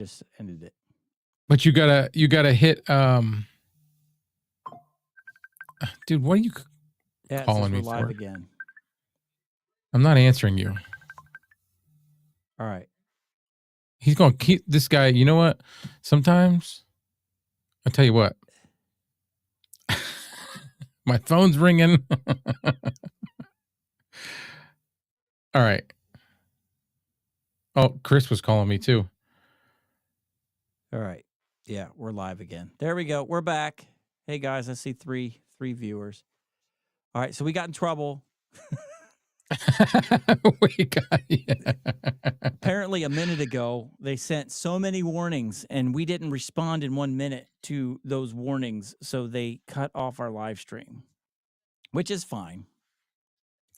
Just ended it. But you gotta hit dude, what are you Yeah, it says calling we're me live for? again. I'm not answering you. All right. He's gonna keep this guy. You know what? Sometimes I'll tell you what. My phone's ringing. All right. Oh, Chris was calling me too. All right. Yeah, we're live again. There we go. We're back. Hey guys, I see three viewers. All right, so we got in trouble. Apparently, a minute ago, they sent so many warnings, and we didn't respond in 1 minute to those warnings, so they cut off our live stream, which is fine.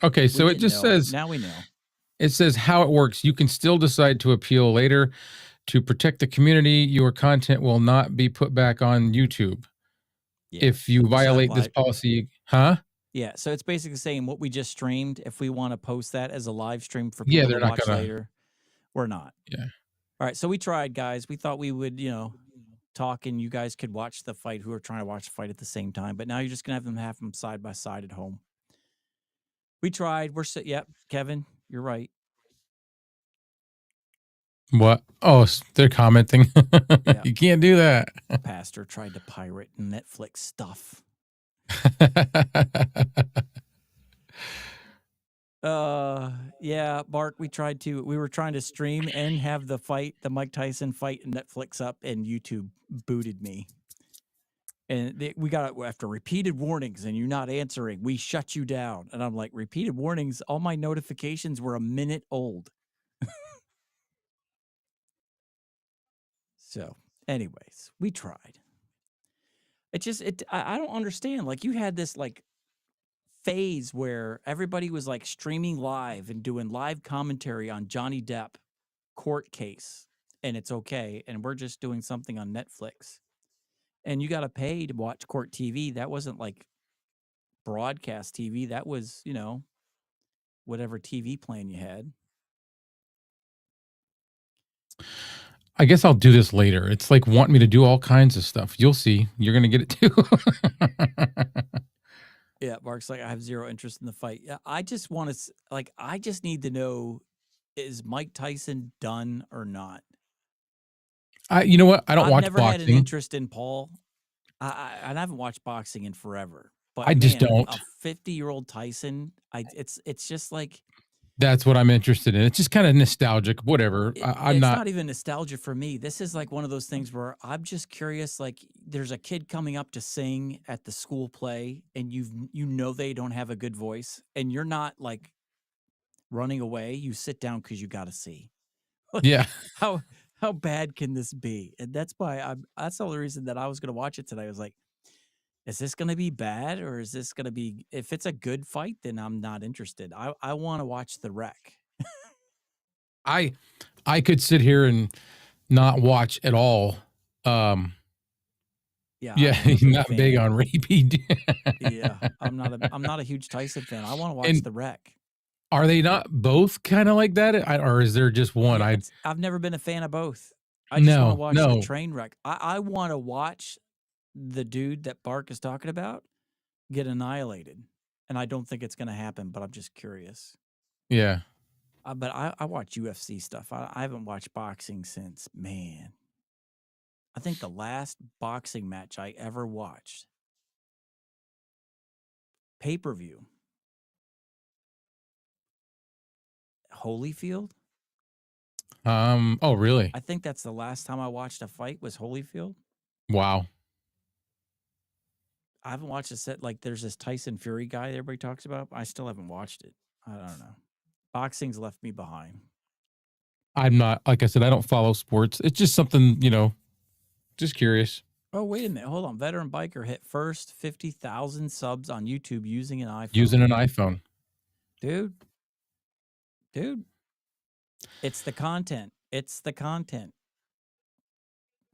Okay, so it just says now we know. It says how it works. You can still decide to appeal later. To protect the community, your content will not be put back on YouTube. Yeah, if you violate this policy, huh? Yeah, so it's basically saying what we just streamed, if we want to post that as a live stream for people to watch later, we're not. Yeah. All right, so we tried, guys. We thought we would, talk and you guys could watch the fight who are trying to watch the fight at the same time, but now you're just going to have them side by side at home. We tried. Yep, Kevin, you're right. What? Oh, they're commenting. Yeah. You can't do that. Pastor tried to pirate Netflix stuff. Yeah, Bark, we were trying to stream and have the Mike Tyson fight Netflix up, and YouTube booted me. And we got after repeated warnings and you're not answering, we shut you down. And I'm like, repeated warnings, all my notifications were a minute old. So anyways, we tried. I don't understand. Like, you had this like phase where everybody was like streaming live and doing live commentary on Johnny Depp court case, and it's okay. And we're just doing something on Netflix. And you got to pay to watch court TV. That wasn't like broadcast TV. That was, whatever TV plan you had. I guess I'll do this later. It's like want me to do all kinds of stuff. You'll see. You're going to get it too. Yeah, Mark's like, I have zero interest in the fight. Yeah, I just want to, I just need to know, is Mike Tyson done or not? You know what? I don't watch boxing. I've never had an interest in Paul. I haven't watched boxing in forever. But I just don't. A 50-year-old Tyson, it's just like. That's what I'm interested in. It's just kind of nostalgic, whatever. It's not even nostalgia for me. This is like one of those things where I'm just curious. Like, there's a kid coming up to sing at the school play, and they don't have a good voice, and you're not like running away. You sit down because you got to see. Like, yeah. How bad can this be? And that's why that's the only reason that I was going to watch it today. I was like, is this going to be bad, or is this going to be, if it's a good fight, then I'm not interested. I want to watch the wreck. I could sit here and not watch at all. Yeah, he's not big on repeat. Yeah, I'm not a huge Tyson fan. I want to watch the wreck. Are they not both kind of like that, or is there just one? Yeah, I've never been a fan of both. I just want to watch the train wreck. I want to watch the dude that Bark is talking about get annihilated, and I don't think it's going to happen. But I'm just curious. Yeah. But I watch UFC stuff. I haven't watched boxing since, man. I think the last boxing match I ever watched, pay-per-view, Holyfield. Oh, really? I think that's the last time I watched a fight was Holyfield. Wow. I haven't watched a set. Like, there's this Tyson Fury guy everybody talks about. I still haven't watched it. I don't know. Boxing's left me behind. I'm not, like I said, I don't follow sports. It's just something, just curious. Oh, wait a minute. Hold on. Veteran Biker hit first 50,000 subs on YouTube using an iPhone. Using an iPhone. Dude. It's the content.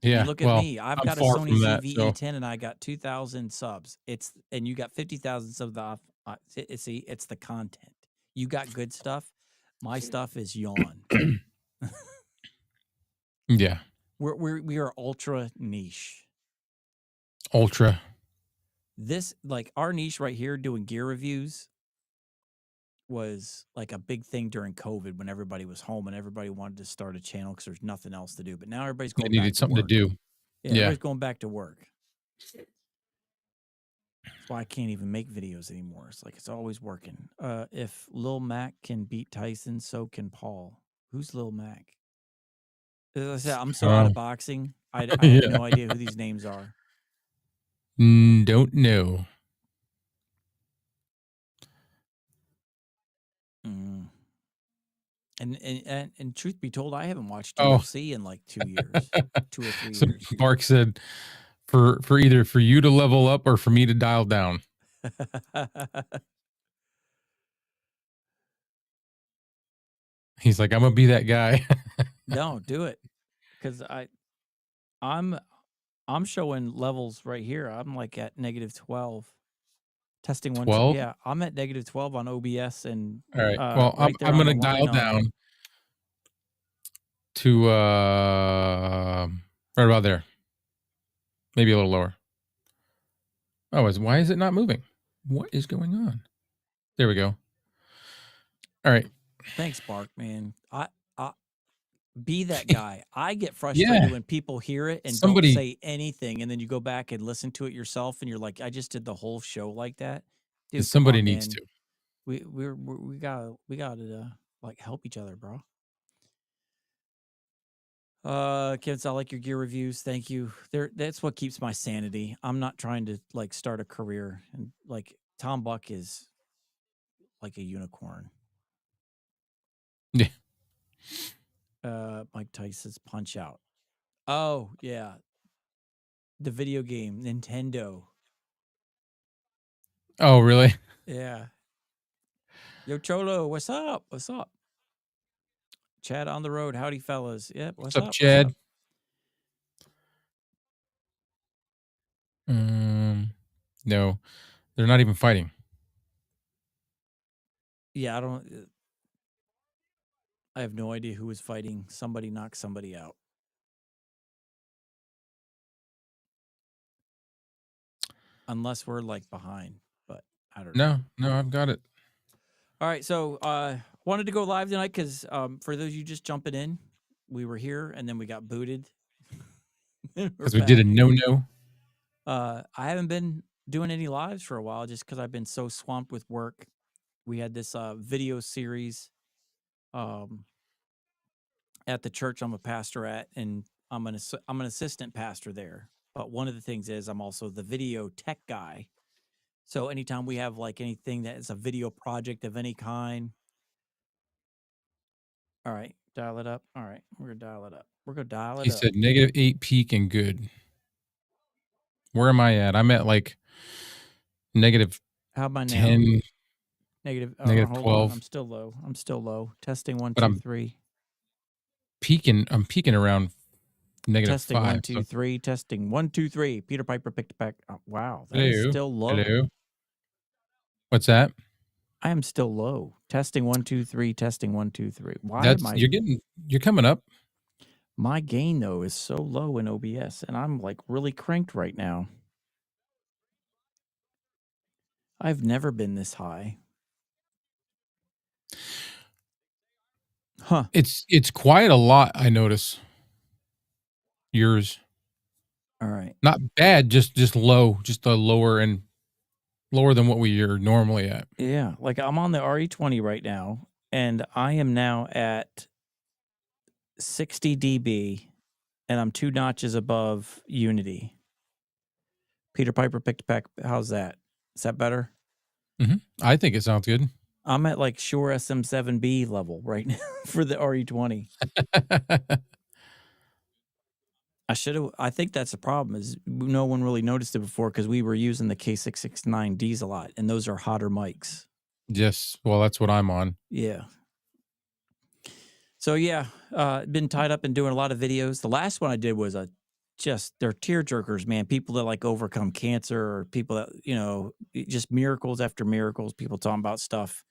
Yeah. Look at me. I've got a Sony ZV-E10 and I got 2,000 subs. And you got 50,000 subs off. See, it's the content. You got good stuff. My stuff is yawn. Yeah. We are ultra niche. Ultra. This, like, our niche right here doing gear reviews was like a big thing during COVID when everybody was home and everybody wanted to start a channel because there's nothing else to do. But now everybody's They going back needed to something to work. do. Yeah, everybody's going back to work. That's why I can't even make videos anymore. It's like it's always working. If Lil Mac can beat Tyson, so can Paul. Who's Lil Mac? As I said, I'm so out of boxing. I have no idea who these names are. Don't know. And truth be told, I haven't watched UFC in like 2 years, 2 or 3 years. Mark said, for either for you to level up or for me to dial down. He's like, I'm gonna be that guy. No, do it, because I'm showing levels right here. I'm like at -12. Testing 1, 12? yeah, I'm at -12 on OBS and all right. Well, right there I'm on gonna the dial line down to right about there. Maybe a little lower. Oh, why is it not moving? What is going on? There we go. All right. Thanks, Bark, man. I be that guy. I get frustrated when people hear it and don't say anything, and then you go back and listen to it yourself, and you're like, I just did the whole show like that. Dude, somebody on, needs man. to. We gotta like help each other, bro. Kids, I like your gear reviews. Thank you. That's what keeps my sanity. I'm not trying to like start a career, and like Tom Buck is like a unicorn. Yeah. Mike Tyson's Punch Out. Oh, yeah. The video game, Nintendo. Oh, really? Yeah. Yo, Cholo, what's up? What's up? Chad on the road. Howdy, fellas. Yep. What's up, Chad? What's up? No, they're not even fighting. Yeah, I have no idea who was fighting. Somebody knocked somebody out. Unless we're like behind, but I don't know. No, I've got it. All right, so wanted to go live tonight because for those of you just jumping in, we were here and then we got booted. Because we did a no-no. I haven't been doing any lives for a while just because I've been so swamped with work. We had this video series at the church I'm a pastor at, and I'm an assistant pastor there. But one of the things is I'm also the video tech guy. So anytime we have like anything that is a video project of any kind. All right, dial it up. All right, we're going to dial it up. We're going to dial it up. He said -8 peak and good. Where am I at? I'm at like -10. How about now? -12. I'm still low. Testing 1, 2, 3. I'm peaking around -5. Testing 1, 2, 3. Testing 1, 2, 3. Peter Piper picked back. Oh, wow, that is still low. Hello. What's that? I am still low. Testing 1, 2, 3. Testing 1, 2, 3. Why am I? You're coming up. My gain though is so low in OBS, and I'm like really cranked right now. I've never been this high. Huh. It's quite a lot, I notice. Yours. All right. Not bad, just low, just a lower than what we are normally at. Yeah, like I'm on the RE20 right now, and I am now at 60 dB, and I'm 2 notches above Unity. Peter Piper picked back. How's that? Is that better? I think it sounds good. I'm at like Shure SM7B level right now for the RE20. I think that's the problem is no one really noticed it before because we were using the K669Ds a lot, and those are hotter mics. Yes. Well, that's what I'm on. Yeah. So yeah, been tied up and doing a lot of videos. The last one I did was they're tear jerkers, man. People that like overcome cancer, or people that, just miracles after miracles, people talking about stuff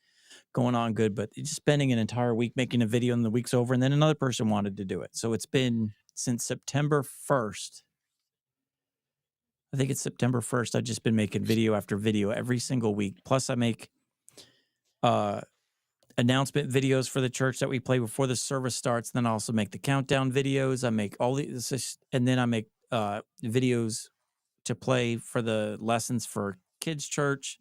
going on good, but just spending an entire week making a video and the week's over, and then another person wanted to do it. So it's been since September 1st. I think it's September 1st. I've just been making video after video every single week. Plus, I make announcement videos for the church that we play before the service starts. Then I also make the countdown videos. I make all these, and then I make videos to play for the lessons for kids' church.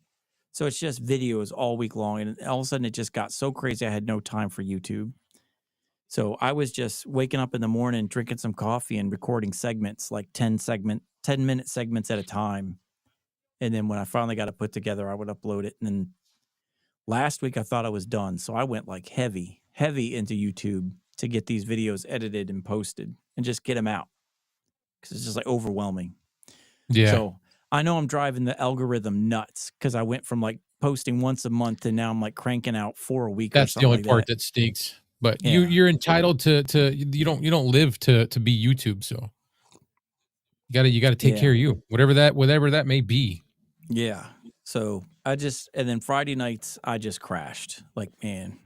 So it's just videos all week long. And all of a sudden, it just got so crazy. I had no time for YouTube. So I was just waking up in the morning, drinking some coffee and recording segments, like 10-minute segments at a time. And then when I finally got it put together, I would upload it. And then last week I thought I was done. So I went like heavy into YouTube to get these videos edited and posted and just get them out. Because it's just like overwhelming. Yeah. So I know I'm driving the algorithm nuts because I went from like posting once a month to now I'm like cranking out 4 a week. That's or the only like part that stinks. But Yeah. you're entitled to you don't live to be YouTube, so you gotta take care of you, whatever that may be. Yeah. So and then Friday nights I just crashed, like, man.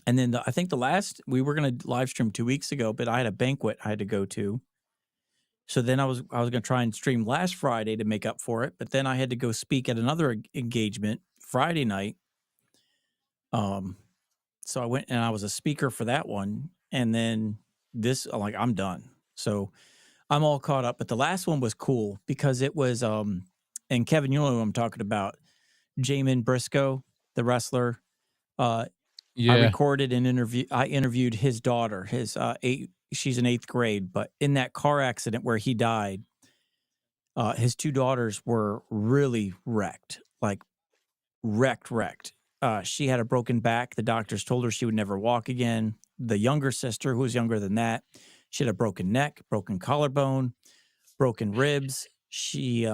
And then I think we were gonna live stream 2 weeks ago, but I had a banquet I had to go to. So then I was gonna try and stream last Friday to make up for it, but then I had to go speak at another engagement Friday night. So I went and I was a speaker for that one, and then I'm done. So I'm all caught up. But the last one was cool because it was and Kevin, you know who I'm talking about, Jamin Briscoe, the wrestler. I recorded an interview. I interviewed his daughter. She's in 8th grade, but in that car accident where he died, his 2 daughters were really wrecked, like wrecked. She had a broken back. The doctors told her she would never walk again. The younger sister, who was younger than that, she had a broken neck, broken collarbone, broken ribs. She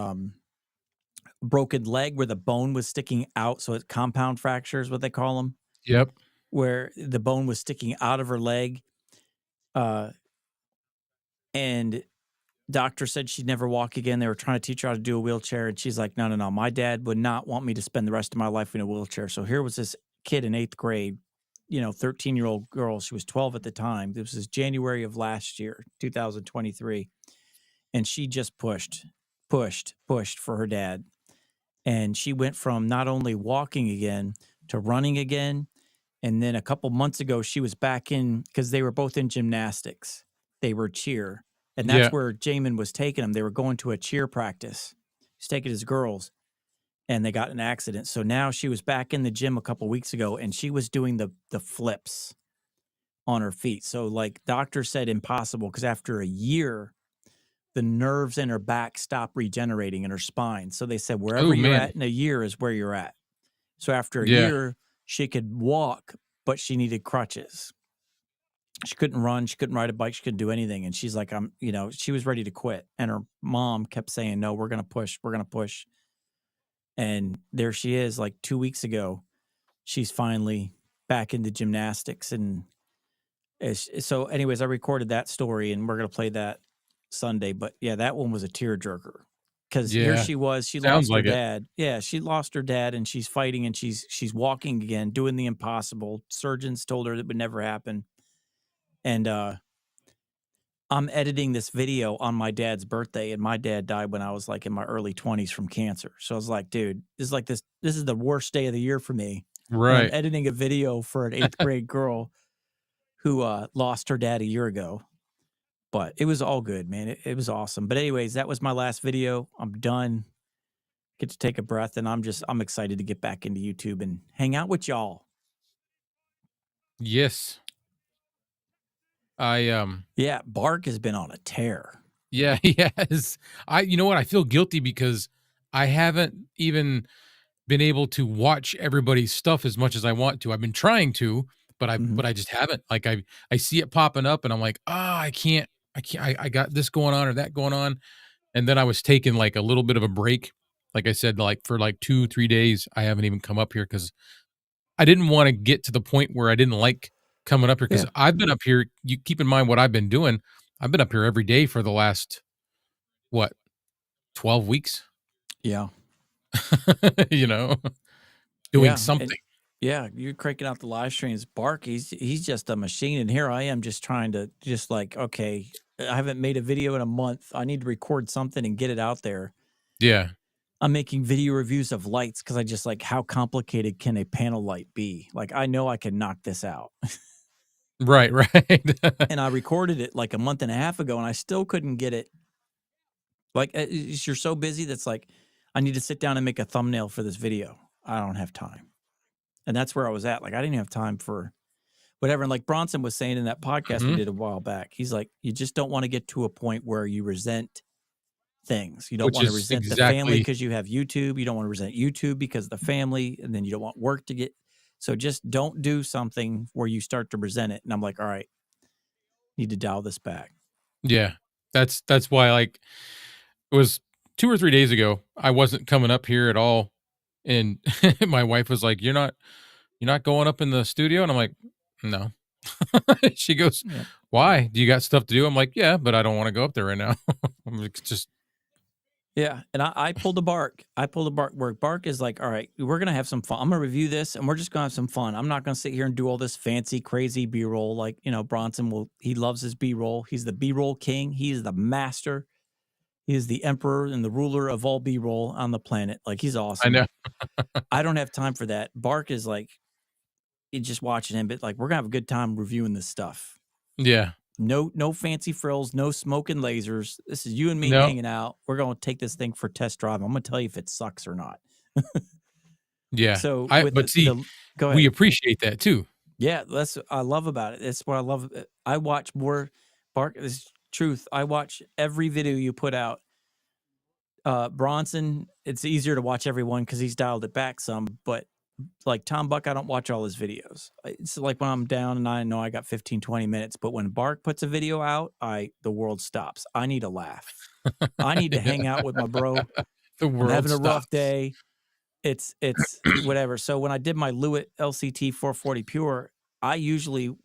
broken leg where the bone was sticking out. So it's compound fractures, what they call them. Yep. Where the bone was sticking out of her leg. And doctor said she'd never walk again. They were trying to teach her how to do a wheelchair. And she's like, no. My dad would not want me to spend the rest of my life in a wheelchair. So here was this kid in 8th grade, 13-year-old girl. She was 12 at the time. This was January of last year, 2023. And she just pushed for her dad. And she went from not only walking again to running again. And then a couple months ago, she was back in, because they were both in gymnastics. They were cheer. And that's where Jamin was taking them. They were going to a cheer practice. He's taking his girls, and they got in an accident. So now she was back in the gym a couple weeks ago, and she was doing the flips on her feet. So like doctor said, impossible, because after a year, the nerves in her back stop regenerating in her spine. So they said wherever you're at in a year is where you're at. So after a year, she could walk, but she needed crutches. She couldn't run. She couldn't ride a bike. She couldn't do anything. And she's like, she was ready to quit. And her mom kept saying, no, we're going to push. We're going to push. And there she is, like 2 weeks ago. She's finally back into gymnastics. And so anyways, I recorded that story and we're going to play that Sunday. But yeah, that one was a tearjerker. Because here she was. She lost her dad. Yeah, she lost her dad and she's fighting and she's walking again, doing the impossible. Surgeons told her that would never happen. And I'm editing this video on my dad's birthday, and my dad died when I was like in my early 20s from cancer. So I was like, dude, this is the worst day of the year for me. Right. And I'm editing a video for an 8th grade girl who lost her dad a year ago. But it was all good, man. It was awesome. But anyways, that was my last video. I'm done. Get to take a breath, and I'm excited to get back into YouTube and hang out with y'all. Yes. Yeah, Bark has been on a tear. Yeah, yes. You know what? I feel guilty because I haven't even been able to watch everybody's stuff as much as I want to. I've been trying to, but I just haven't. Like I see it popping up and I'm like, I can't, I got this going on or that going on. And then I was taking like a little bit of a break. Like I said, like for like 2-3 days, I haven't even come up here because I didn't want to get to the point where I didn't like coming up here because I've been up here. You keep in mind what I've been doing. I've been up here every day for the last 12 weeks. Yeah. Doing something. Yeah, you're cranking out the live streams. Bark, he's just a machine, and here I am just trying to just like, okay, I haven't made a video in a month. I need to record something and get it out there. Yeah. I'm making video reviews of lights because I just like, how complicated can a panel light be? Like, I know I can knock this out. Right, right. And I recorded it like a month and a half ago, and I still couldn't get it. Like, you're so busy that's like, I need to sit down and make a thumbnail for this video. I don't have time. And that's where I was at. Like, I didn't have time for whatever. And like Bronson was saying in that podcast we Mhm. did a while back, he's like, you just don't want to get to a point where you resent things. You don't Which want to is resent the family exactly because you have YouTube. You don't want to resent YouTube because of the family. And then you don't want work to get. So just don't do something where you start to resent it. And I'm like, all right, need to dial this back. yeah. That's why, like, it was 2 or 3 days ago, I wasn't coming up here at all, and my wife was like, "You're not going up in the studio?" And I'm like, "No." She goes, Yeah. "Why? Do you got stuff to do?" I'm like, "Yeah, but I don't wanna go up there right now." I'm like, just Yeah. And I pulled a bark. I pulled a bark where bark is like, all right, we're going to have some fun. I'm going to review this and we're just going to have some fun. I'm not going to sit here and do all this fancy, crazy B roll. Like, Bronson he loves his B roll. He's the B roll king. He is the master. He is the emperor and the ruler of all B roll on the planet. Like, he's I awesome. know. I don't have time for that. Bark is like, you're just watching him, but like, we're going to have a good time reviewing this stuff. Yeah. No fancy frills, no smoking lasers. This is you and me No. hanging out. We're going to take this thing for test drive. I'm going to tell you if it sucks or not. Yeah. So But with see, go ahead. we appreciate that too. Yeah, that's what I love about it. That's what I love. I watch more Bark. This is truth. I watch every video you put out. Bronson, it's easier to watch everyone because he's dialed it back some. But like Tom Buck, I don't watch all his videos. It's like when I'm down and I know I got 15, 20 minutes. But when Bark puts a video out, the world stops. I need a laugh. I need to hang out with my bro. The I'm world having a rough stops. day. It's whatever. So when I did my Lewitt LCT 440 Pure, I usually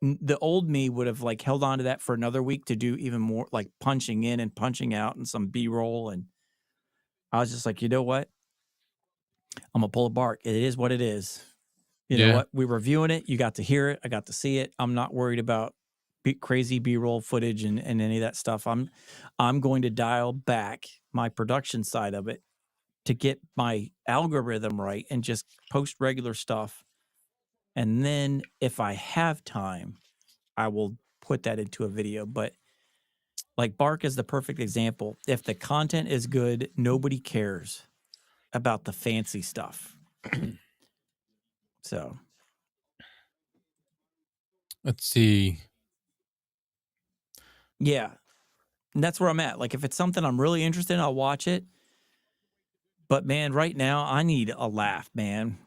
the old me would have like held on to that for another week to do even more like punching in and punching out and some B-roll. And I was just like, you know what? I'm gonna pull a bark. It is what it is. You know Yeah. what? We're reviewing it. You got to hear it. I got to see it. I'm not worried about crazy B-roll footage and any of that stuff. I'm going to dial back my production side of it to get my algorithm right and just post regular stuff. And then if I have time, I will put that into a video. But like Bark is the perfect example. If the content is good, nobody cares about the fancy stuff. So Let's see. yeah. And that's where I'm at. Like if it's something I'm really interested in, I'll watch it. But man, right now I need a laugh, man.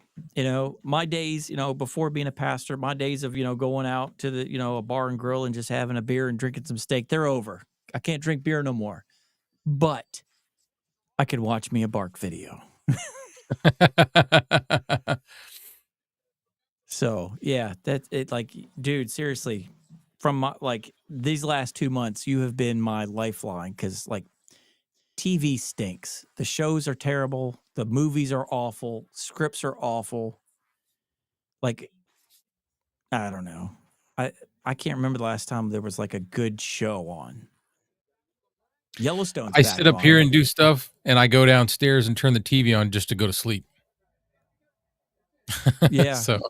My days, before being a pastor, my days of, going out to the, a bar and grill and just having a beer and drinking some steak, they're over. I can't drink beer no more. But I could watch me a Bark video. So yeah, that's it. Like, dude, seriously, from these last 2 months, you have been my lifeline because like TV stinks. The shows are terrible. The movies are awful. Scripts are awful. Like, I don't know. I can't remember the last time there was like a good show on. Yellowstone's I back sit up on. here and do stuff, and I go downstairs and turn the TV on just to go to sleep. Yeah. So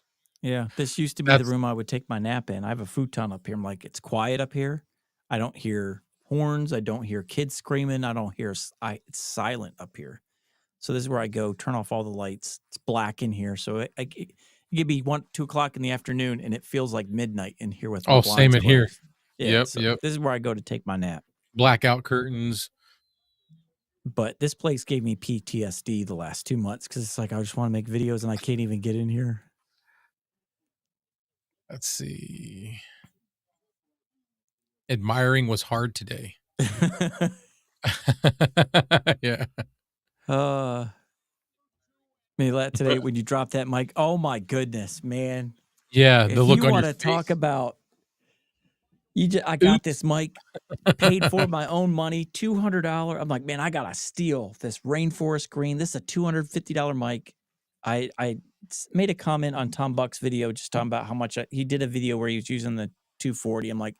Yeah. This used to be the room I would take my nap in. I have a futon up here. I'm like, it's quiet up here. I don't hear horns. I don't hear kids screaming. I don't hear, it's silent up here. So this is where I go, turn off all the lights. It's black in here. So it could be 1, 2 o'clock in the afternoon and it feels like midnight in here with my same blinds in here. closed. Yeah, Yep. This is where I go to take my nap. Blackout curtains. But this place gave me PTSD the last 2 months because it's like I just want to make videos and I can't even get in here. Let's see. Admiring was hard today. Yeah. Today when you drop that mic, oh my goodness, man. Yeah, If the look you on want your to talk face. about I got this mic paid for my own money, $200. I'm like, man, I gotta steal this Rainforest Green. This is a $250 mic. I made a comment on Tom Buck's video, just talking about how much he did a video where he was using the 240. I'm like,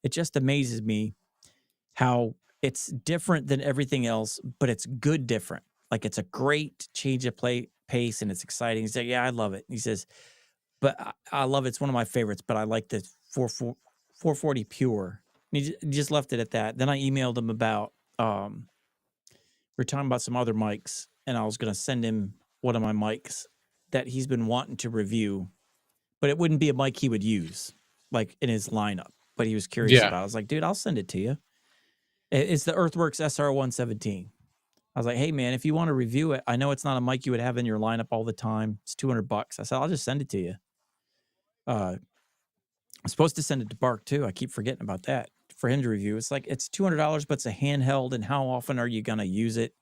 it just amazes me how it's different than everything else, but it's good different. Like it's a great change of pace and it's exciting. He's like, yeah, I love it. He says, but I love it. It's one of my favorites, but I like the 440 pure. And he just left it at that. Then I emailed him about, we're talking about some other mics, and I was going to send him one of my mics that he's been wanting to review, but it wouldn't be a mic he would use like in his lineup, but he was curious about it. I was like, dude, I'll send it to you. It's the Earthworks SR117. I was like, hey man, if you want to review it, I know it's not a mic you would have in your lineup all the time. It's $200. I said, I'll just send it to you. I'm supposed to send it to Bark too. I keep forgetting about that for him to review. It's like, it's $200, but it's a handheld. And how often are you going to use it?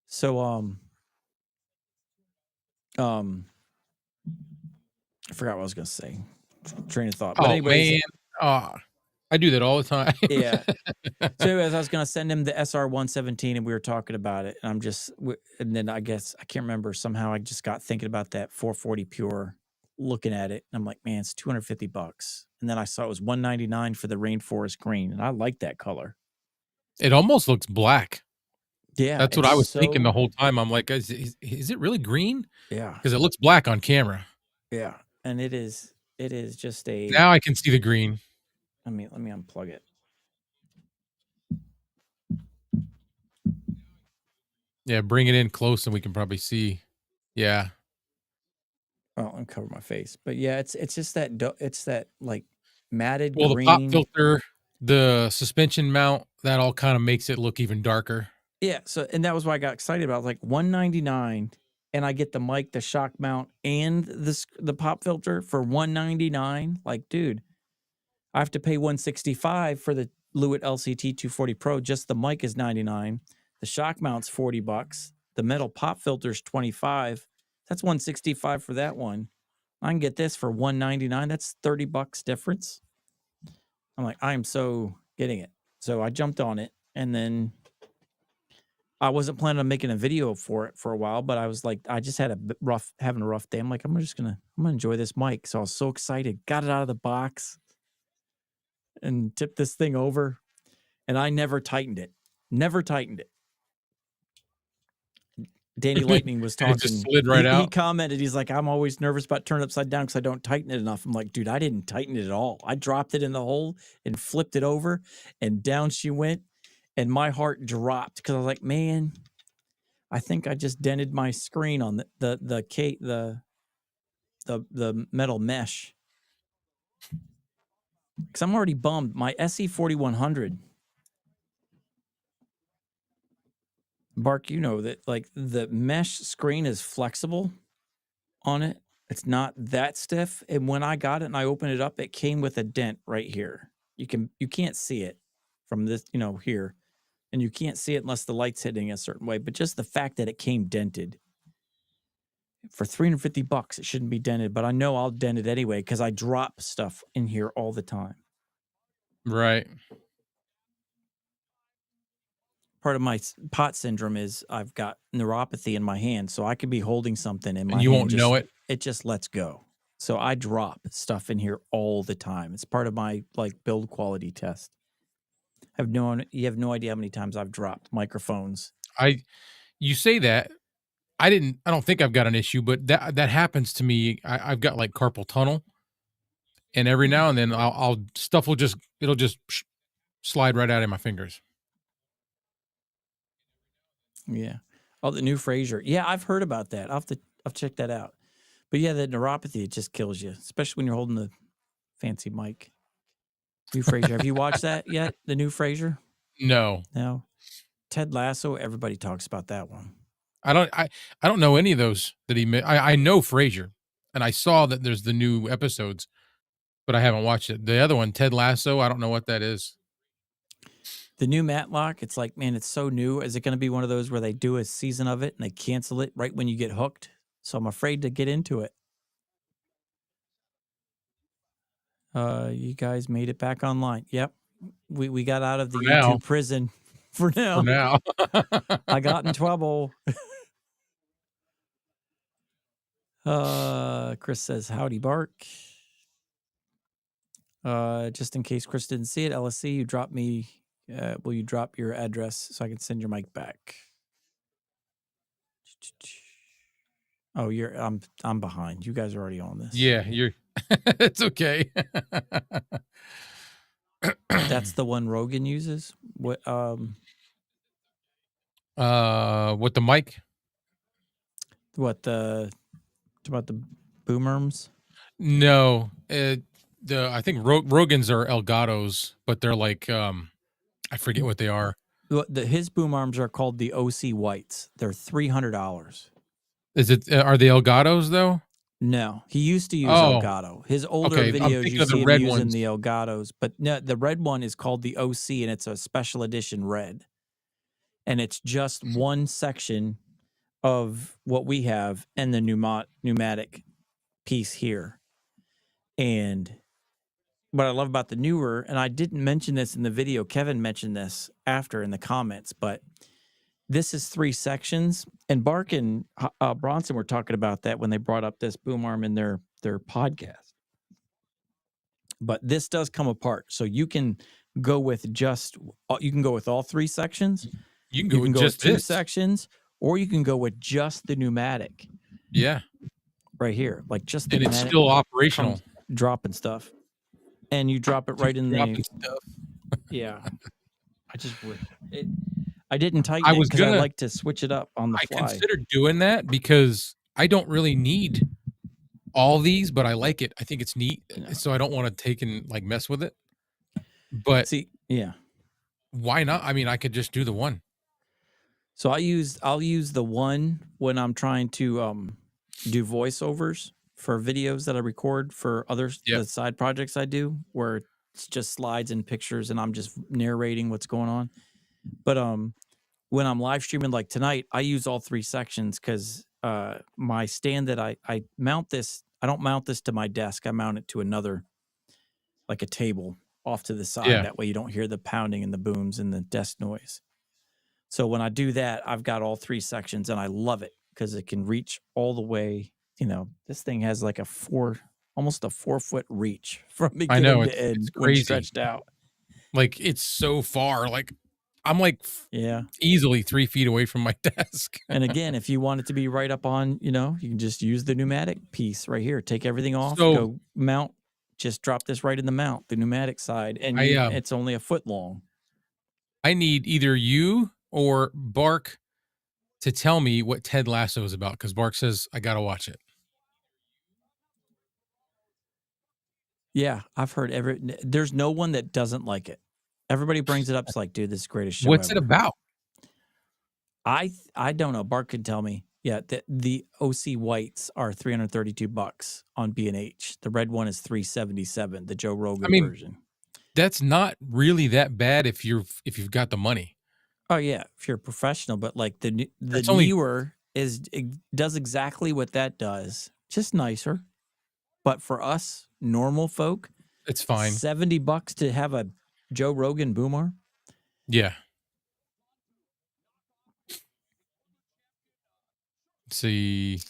So, I forgot what I was going to say. Train of thought. But anyways, I do that all the time. Yeah. So anyways, I was going to send him the SR117 and we were talking about it. And and then I guess, I can't remember. Somehow I just got thinking about that 440 pure, looking at it. And I'm like, man, it's $250. And then I saw it was $199 for the Rainforest Green. And I like that color. It almost looks black. Yeah. That's what I was thinking the whole time. I'm like, is it really green? Yeah. Because it looks black on camera. Yeah. And it is just a. Now I can see the green. Let me unplug it. Yeah, bring it in close and we can probably see. Yeah. Well, I'll cover my face. But yeah, it's just that it's that like matted green. The pop filter, the suspension mount, that all kind of makes it look even darker. Yeah, so and that was why I got excited about it. Like $199 and I get the mic, the shock mount, and the pop filter for $199. Like, dude, I have to pay $165 for the Lewitt LCT 240 Pro. Just the mic is $99. The shock mount's $40. The metal pop filter's $25. That's $165 for that one. I can get this for $199. That's $30 difference. I'm like, I am so getting it. So I jumped on it, and then I wasn't planning on making a video for it for a while, but I was like, I just had having a rough day. I'm like, I'm gonna enjoy this mic. So I was so excited, got it out of the box and tipped this thing over, and I never tightened it. Danny Lightning was talking. It just slid right out. He commented, he's like, I'm always nervous about turning upside down because I don't tighten it enough. I'm like, dude, I didn't tighten it at all. I dropped it in the hole and flipped it over, and down she went. And my heart dropped because I was like, man, I think I just dented my screen on the metal mesh. Because I'm already bummed. My SE4100. Bark, you know that like the mesh screen is flexible on it. It's not that stiff. And when I got it and I opened it up, it came with a dent right here. You can't see it from this, here. And you can't see it unless the light's hitting a certain way. But just the fact that it came dented for $350, it shouldn't be dented. But I know I'll dent it anyway because I drop stuff in here all the time. Right. Part of my pot syndrome is I've got neuropathy in my hand, so I could be holding something in my hand. You won't know it. It just lets go. So I drop stuff in here all the time. It's part of my build quality test. You have no idea how many times I've dropped microphones. You say that. I don't think I've got an issue, but that happens to me. I've got like carpal tunnel, and every now and then it'll just slide right out of my fingers. Yeah. Oh, the new Fraser. Yeah, I've heard about that. I'll check that out. But yeah, the neuropathy, it just kills you, especially when you're holding the fancy mic. New Fraser. Have you watched that yet? The new Fraser? No. Ted Lasso. Everybody talks about that one. I don't know any of those that he made. I know Fraser, and I saw that there's the new episodes, but I haven't watched it. The other one, Ted Lasso, I don't know what that is. The new Matlock, it's like, man, it's so new. Is it going to be one of those where they do a season of it and they cancel it right when you get hooked? So I'm afraid to get into it. You guys made it back online. Yep. We got out of the YouTube prison for now. I got in trouble. Chris says, howdy, Bark. Just in case Chris didn't see it, LSC, you drop me. Will you drop your address so I can send your mic back? Oh, I'm behind. You guys are already on this. Yeah, you're. It's okay. That's the one Rogan uses. What? With the mic? What about the boom arms? No, I think Rogan's are Elgatos, but they're like I forget what they are. His boom arms are called the OC Whites. They're $300. Is it? Are they Elgatos though? No, he used to use Oh, Elgato. His older okay, I'm videos, thinking you of the see him red using ones. the Elgatos, but no, the red one is called the OC, and it's a special edition red. And it's just one section of what we have and the pneumatic piece here. And what I love about the newer, and I didn't mention this in the video, Kevin mentioned this after in the comments, but this is 3 sections, and Bark and Bronson were talking about that when they brought up this boom arm in their podcast. But this does come apart, so you can go with all 3 sections. You can go with just 2 this. sections, or you can go with just the pneumatic. Yeah, right here, like just the and it's pneumatic still operational. Dropping stuff, and you drop it right in Dropping the. stuff. Yeah, I didn't tighten it because I like to switch it up on the fly. I considered doing that because I don't really need all these, but I like it. I think it's neat, so I don't want to take and like mess with it. But see, yeah, why not? I mean, I could just do the one. So I'll use the one when I'm trying to do voiceovers for videos that I record for other the side projects I do, where it's just slides and pictures, and I'm just narrating what's going on. But when I'm live streaming like tonight, I use all 3 sections because my stand that I mount this, I don't mount this to my desk. I mount it to another, like a table off to the side. Yeah. That way you don't hear the pounding and the booms and the desk noise. So when I do that, I've got all 3 sections, and I love it because it can reach all the way. You know, this thing has like almost a 4-foot reach from beginning to end. It's crazy. When stretched out. Like it's so far. Like I'm like easily 3 feet away from my desk. And again, if you want it to be right up on, you can just use the pneumatic piece right here. Take everything off, go mount, just drop this right in the mount, the pneumatic side, and it's only a foot long. I need either you or Bark to tell me what Ted Lasso is about, because Bark says I gotta watch it. Yeah, I've heard there's no one that doesn't like it. Everybody brings it up. It's like, dude, this is the greatest show What's ever. it about? I don't know. Bark can tell me. Yeah, the OC Whites are $332 on B&H. The red one is $377. The Joe Rogan version. That's not really that bad if you've got the money. Oh yeah, if you're a professional, but like the newer does exactly what that does, just nicer. But for us normal folk, it's fine. $70 to have a Joe Rogan boom arm. Yeah. Let's see.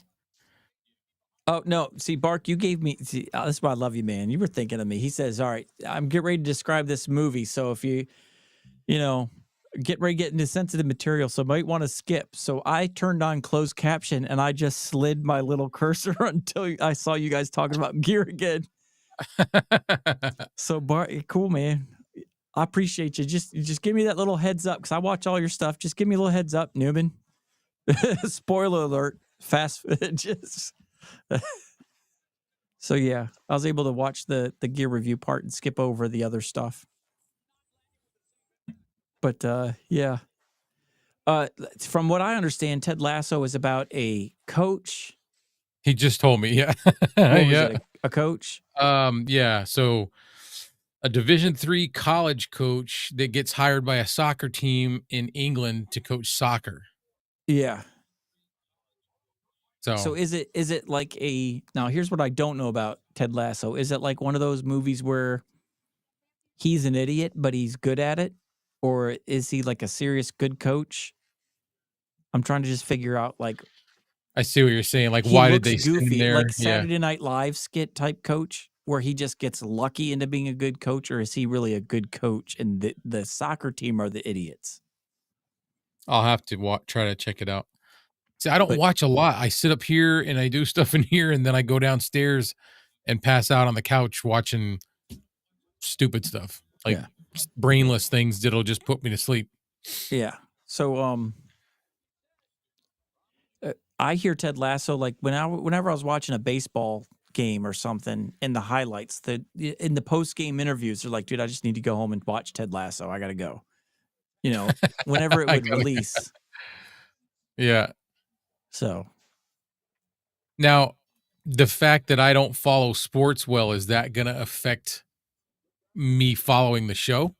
Oh no! See, Bark, you gave me. See, that's why I love you, man. You were thinking of me. He says, "All right, I'm getting ready to describe this movie. So if you get ready to get into sensitive material, so might want to skip." So I turned on closed caption and I just slid my little cursor until I saw you guys talking about gear again. So Bark, cool, man. I appreciate you. Just give me that little heads up because I watch all your stuff. Just give me a little heads up, Newman. Spoiler alert. Fast. Just. So yeah, I was able to watch the gear review part and skip over the other stuff. But yeah. From what I understand, Ted Lasso is about a coach. He just told me, yeah. A coach? Yeah. So a Division III college coach that gets hired by a soccer team in England to coach soccer. Yeah. So is it like now here's what I don't know about Ted Lasso. Is it like one of those movies where he's an idiot, but he's good at it? Or is he like a serious good coach? I'm trying to just figure out like I see what you're saying. Like, He why did looks they send him goofy, there? like Yeah. Saturday Night Live skit type coach, where he just gets lucky into being a good coach, or is he really a good coach and the soccer team are the idiots? I'll have to try to check it out. See, I don't But watch a lot. I sit up here and I do stuff in here, and then I go downstairs and pass out on the couch watching stupid stuff, like yeah, brainless things that'll just put me to sleep. yeah. So I hear Ted Lasso like whenever I was watching a baseball game or something in the highlights, in the post game interviews, they're like, "Dude, I just need to go home and watch Ted Lasso. I gotta go." You know, whenever it I would gotta, release. yeah. So Now, the fact that I don't follow sports well, is that going to affect me following the show?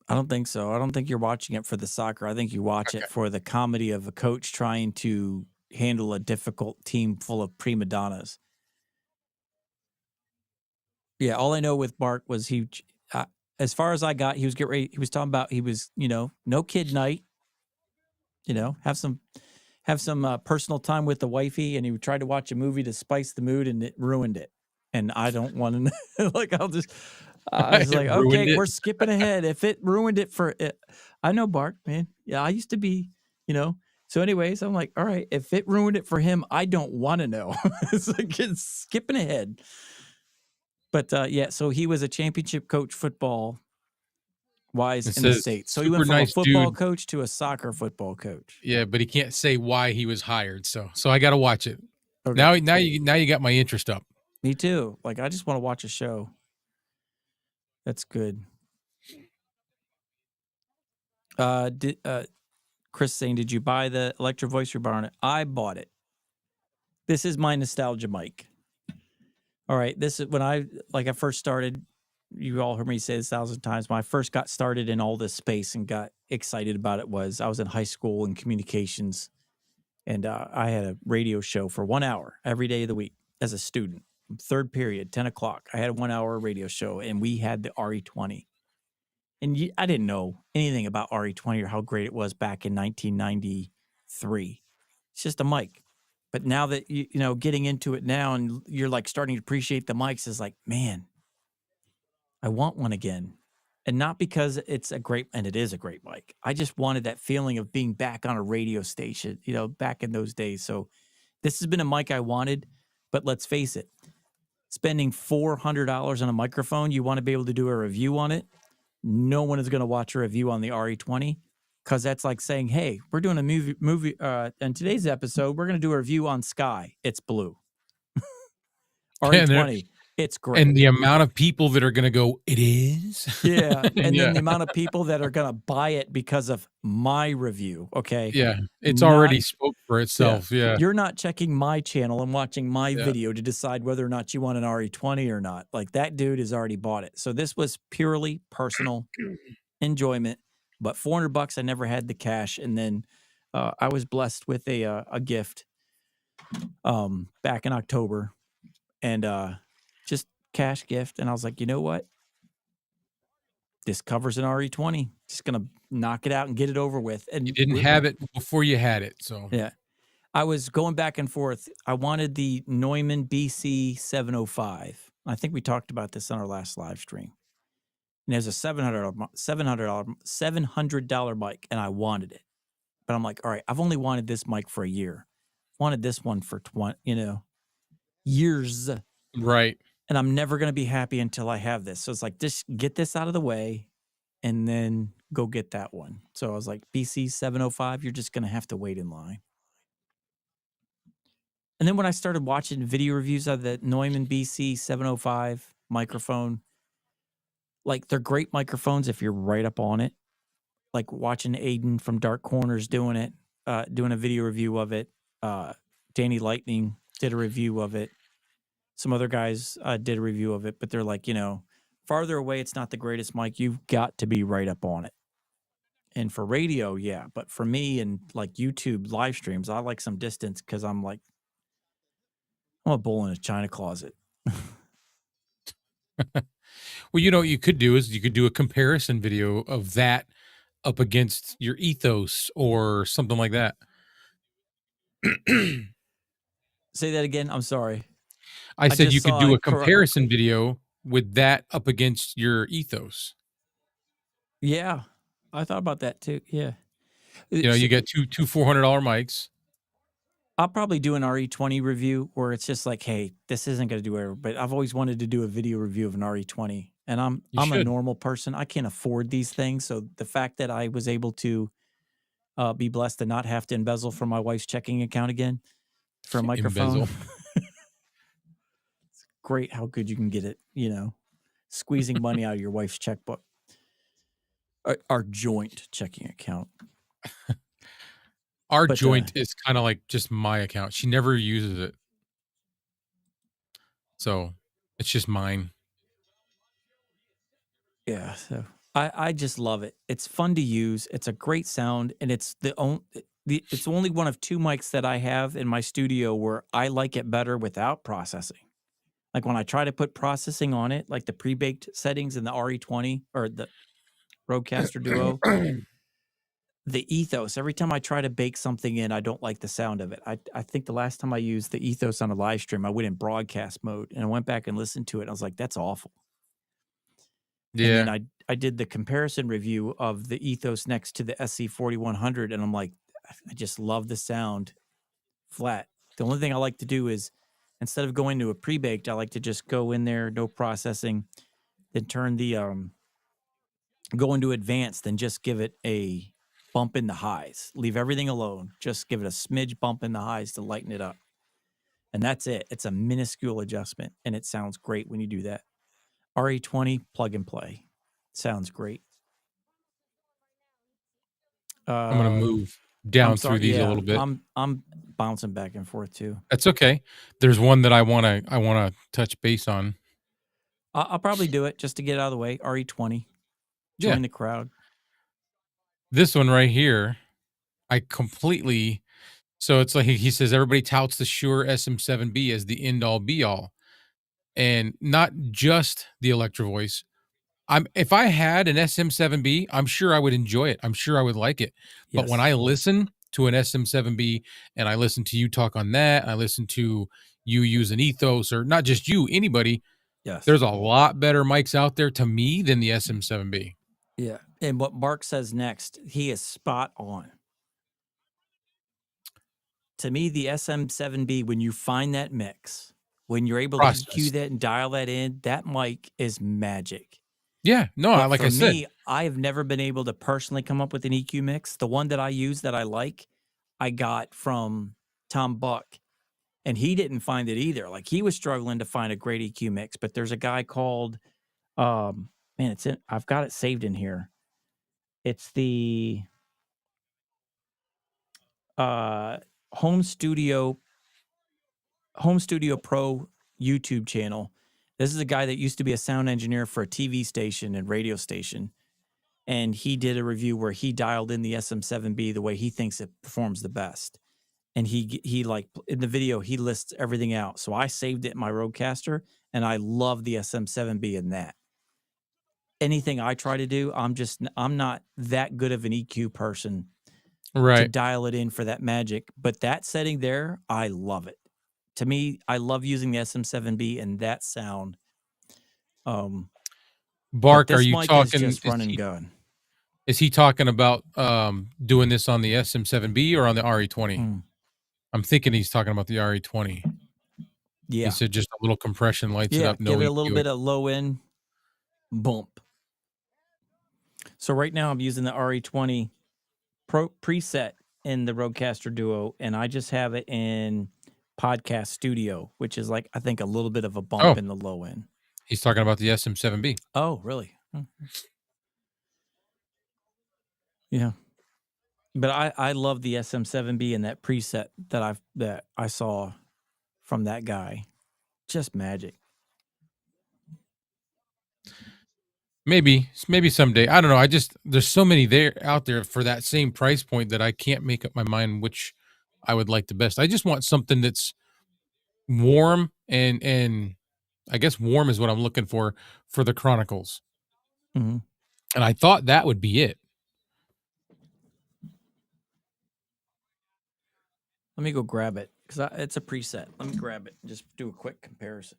I don't think so. I don't think you're watching it for the soccer. I think you watch it Okay. for the comedy of a coach trying to handle a difficult team full of prima donnas. Yeah, all I know with Mark was as far as I got, he was getting ready. He was talking about he was, no kid night. Have some personal time with the wifey, and he tried to watch a movie to spice the mood, and it ruined it. And I don't want to know. Like I was It like, ruined okay, it. we're skipping ahead. If it ruined it for it, I know Bart, man. Yeah, I used to be, you know. So, anyways, I'm like, all right, if it ruined it for him, I don't want to know. It's like it's skipping ahead. But yeah, so he was a championship coach football wise It in the says States. So he super went from a nice football dude. coach to a soccer football coach. Yeah, but he can't say why he was hired. So I got to watch it. Okay. Now you got my interest up. Me too. Like I just want to watch a show. That's good. Chris saying, did you buy the Electro Voice Rebar? I bought it. This is my nostalgia mic. All right. This is when I first started. You all heard me say this 1,000 times. When I first got started in all this space and got excited about it, was I was in high school in communications, and I had a radio show for 1 hour every day of the week as a student. Third period, 10 o'clock. I had a 1 hour radio show, and we had the RE20. And I didn't know anything about RE20 or how great it was back in 1993. It's just a mic. But now that getting into it now, and you're like starting to appreciate the mics, is like, man, I want one again. And not because it's and it is a great mic. I just wanted that feeling of being back on a radio station, back in those days. So this has been a mic I wanted, but let's face it, spending $400 on a microphone, you want to be able to do a review on it. No one is going to watch a review on the RE20, because that's like saying, hey, we're doing a movie. In today's episode, we're going to do a review on Sky. It's blue. RE20, it's great. And the amount of people that are going to go, it is? Yeah. And then the amount of people that are going to buy it because of my review. Okay. Yeah. It's already spoke for itself. Yeah. You're not checking my channel and watching my video to decide whether or not you want an RE20 or not. Like, that dude has already bought it. So this was purely personal enjoyment, but $400, I never had the cash. And then I was blessed with a gift back in October, and just cash gift. And I was like, you know what? This covers an RE20. Just going to knock it out and get it over with. And you didn't have it before you had it. So yeah, I was going back and forth. I wanted the Neumann BC 705. I think we talked about this on our last live stream. And there's a $700 mic, and I wanted it. But I'm like, all right, I've only wanted this mic for a year. Wanted this one for 20, years. Right. And I'm never going to be happy until I have this. So it's like, just get this out of the way and then go get that one. So I was like, BC 705, you're just going to have to wait in line. And then when I started watching video reviews of the Neumann BC 705 microphone, like, they're great microphones if you're right up on it. Like watching Aiden from Dark Corners doing it, doing a video review of it. Danny Lightning did a review of it. Some other guys did a review of it, but they're like, farther away, it's not the greatest mic. You've got to be right up on it. And for radio, yeah. But for me and like YouTube live streams, I like some distance, because I'm like, I'm a bull in a china closet. Well, what you could do is you could do a comparison video of that up against your Ethos or something like that. Say that again. I'm sorry. I said just you could saw do a it comparison video with that up against your Ethos. Yeah, I thought about that too. Yeah. You know, you get two $400 mics. I'll probably do an RE20 review where it's just like, hey, this isn't going to do it, but I've always wanted to do a video review of an RE20, and I'm a should. normal person. I can't afford these things, so the fact that I was able to be blessed to not have to embezzle from my wife's checking account again for a microphone, Embezzle. it's great how good you can get it. You know, squeezing money out of your wife's checkbook, our joint checking account. Our joint is kind of like just my account. She never uses it. So it's just mine. Yeah. So I just love it. It's fun to use. It's a great sound. And it's it's only one of 2 mics that I have in my studio where I like it better without processing. Like when I try to put processing on it, like the pre-baked settings in the RE20 or the Rodecaster Duo, the Ethos, every time I try to bake something in, I don't like the sound of it. I think the last time I used the Ethos on a live stream, I went in broadcast mode and I went back and listened to it. And I was like, that's awful. Yeah. And then I did the comparison review of the Ethos next to the SC4100, and I'm like, I just love the sound flat. The only thing I like to do is instead of going to a pre-baked, I like to just go in there, no processing, then turn the go into advanced, then just give it a bump in the highs. Leave everything alone. Just give it a smidge bump in the highs to lighten it up. And that's it. It's a minuscule adjustment, and it sounds great when you do that. RE20 plug and play. Sounds great. I'm gonna move down through these a little bit. I'm bouncing back and forth too. That's okay. There's one that I wanna touch base on. I'll probably do it just to get it out of the way. RE20. Join the crowd. This one right here, I completely. So it's like he says everybody touts the Shure SM7B as the end all be all, and not just the Electro Voice. If I had an SM7B, I'm sure I would enjoy it. I'm sure I would like it. But when I listen to an SM7B and I listen to you talk on that, I listen to you use an Ethos, or not just you, anybody. Yes. There's a lot better mics out there to me than the SM7B. Yeah. And what Mark says next, he is spot on. To me, the SM7B, when you find that mix, when you're able to EQ that and dial that in, that mic is magic. Yeah, no, like I said, I have never been able to personally come up with an EQ mix. The one that I use that I like, I got from Tom Buck, and he didn't find it either. Like he was struggling to find a great EQ mix, but there's a guy called, I've got it saved in here. It's the Home Studio Pro YouTube channel. This is a guy that used to be a sound engineer for a TV station and radio station. And he did a review where he dialed in the SM7B the way he thinks it performs the best. And he like in the video, he lists everything out. So I saved it in my Rodecaster, and I love the SM7B in that. Anything I try to do, I'm not that good of an EQ person to dial it in for that magic. But that setting there, I love it. To me, I love using the SM7B and that sound. Bark, are you talking? Is just run and gun. Is he talking about doing this on the SM7B or on the RE20? I'm thinking he's talking about the RE20. Yeah. He said just a little compression lights it up. Give it a little bit of low end bump. So right now I'm using the RE20 preset in the Rodecaster Duo, and I just have it in Podcast Studio, which is like, I think, a little bit of a bump in the low end. He's talking about the SM7B. Oh, really? Yeah. But I love the SM7B and that preset that I saw from that guy. Just magic. Maybe someday. I don't know. There's so many out there for that same price point that I can't make up my mind which I would like the best. I just want something that's warm and I guess warm is what I'm looking for the Chronicles. Mm-hmm. And I thought that would be it. Let me go grab it. because it's a preset. Let me grab it and just do a quick comparison.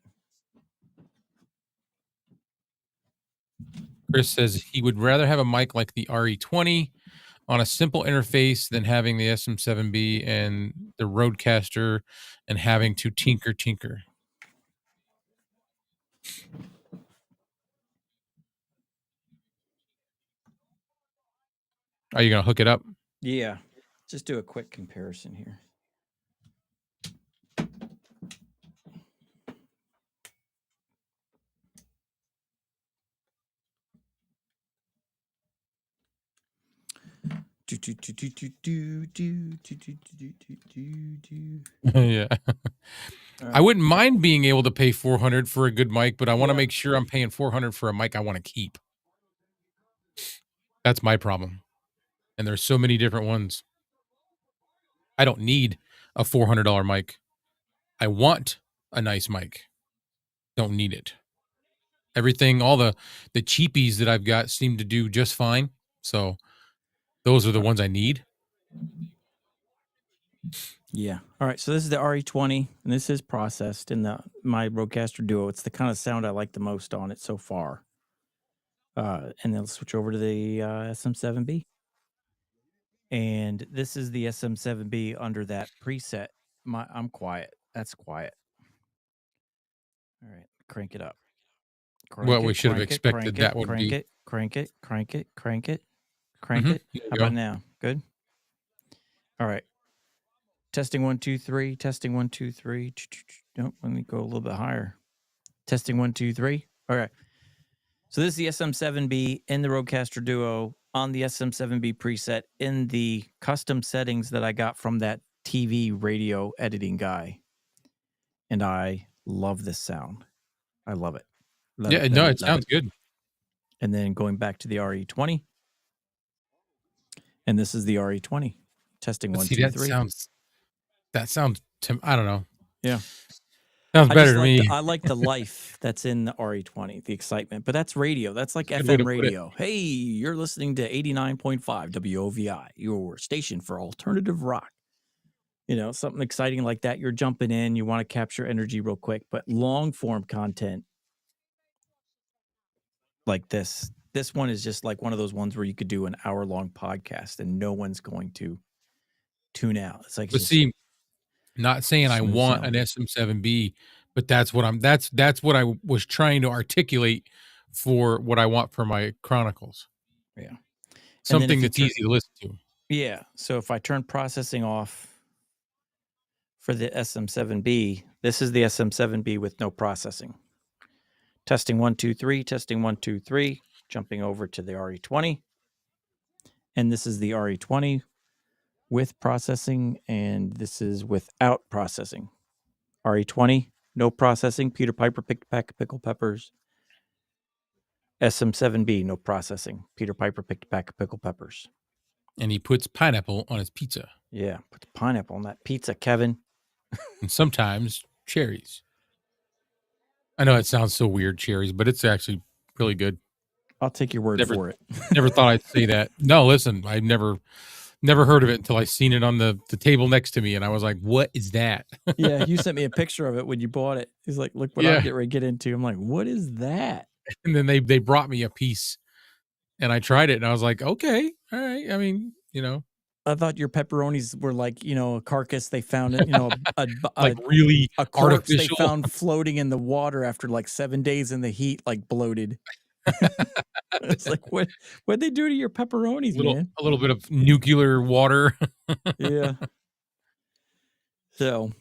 Chris says he would rather have a mic like the RE20 on a simple interface than having the SM7B and the Rodecaster and having to tinker. Are you going to hook it up? Yeah. Just do a quick comparison here. Yeah. I wouldn't mind being able to pay $400 for a good mic, but I want to make sure I'm paying $400 for a mic I want to keep. That's my problem. And there's so many different ones. I don't need a $400 mic. I want a nice mic. Don't need it. Everything, all the cheapies that I've got seem to do just fine. So those are the ones I need. Yeah. All right. So this is the RE20, and this is processed in my Rodecaster Duo. It's the kind of sound I like the most on it so far. And then let's switch over to the SM7B. And this is the SM7B under that preset. I'm quiet. That's quiet. All right. Crank it up. Well, we should have expected that would be. Crank it. How about now? Good. All right. Testing 1, 2, 3. Testing 1, 2, 3. Nope. Let me go a little bit higher. Testing 1, 2, 3. All right. So this is the SM7B in the Rodecaster Duo on the SM7B preset in the custom settings that I got from that TV radio editing guy. And I love this sound. I love it. It sounds good. And then going back to the RE20. And this is the RE20. Testing 1, 2, 3. That sounds, I don't know. Yeah. Sounds better to me. I like the life that's in the RE20, the excitement. But that's radio. That's like FM radio. Hey, you're listening to 89.5 WOVI, your station for alternative rock. You know, something exciting like that. You're jumping in. You want to capture energy real quick. But long-form content like this one is just like one of those ones where you could do an hour-long podcast and no one's going to tune out. It's like, but see, not saying I want an SM7B, but that's what I was trying to articulate for what I want for my Chronicles. Yeah. Something that's easy to listen to. Yeah. So if I turn processing off for the SM7B, this is the SM7B with no processing. Testing 1, 2, 3. Testing 1, 2, 3. Jumping over to the RE20. And this is the RE20 with processing, and this is without processing. RE20, no processing. Peter Piper picked a pack of pickled peppers. SM7B, no processing. Peter Piper picked a pack of pickled peppers. And he puts pineapple on his pizza. Yeah, put the pineapple on that pizza, Kevin. And sometimes cherries. I know it sounds so weird, cherries, but it's actually really good. I'll take your word for it. Never thought I'd say that. No, listen, I never heard of it until I seen it on the table next to me, and I was like, what is that? Yeah, you sent me a picture of it when you bought it. He's like, look what I'm getting ready to get into. I'm like, what is that? And then they brought me a piece, and I tried it, and I was like, okay, all right. I mean, you know. I thought your pepperonis were like, you know, a carcass they found it, you know, like really a corpse artificial. they found floating in the water after like 7 days in the heat, like bloated. It's like, what'd they do to your pepperonis, man? A little bit of nuclear water. Yeah. So,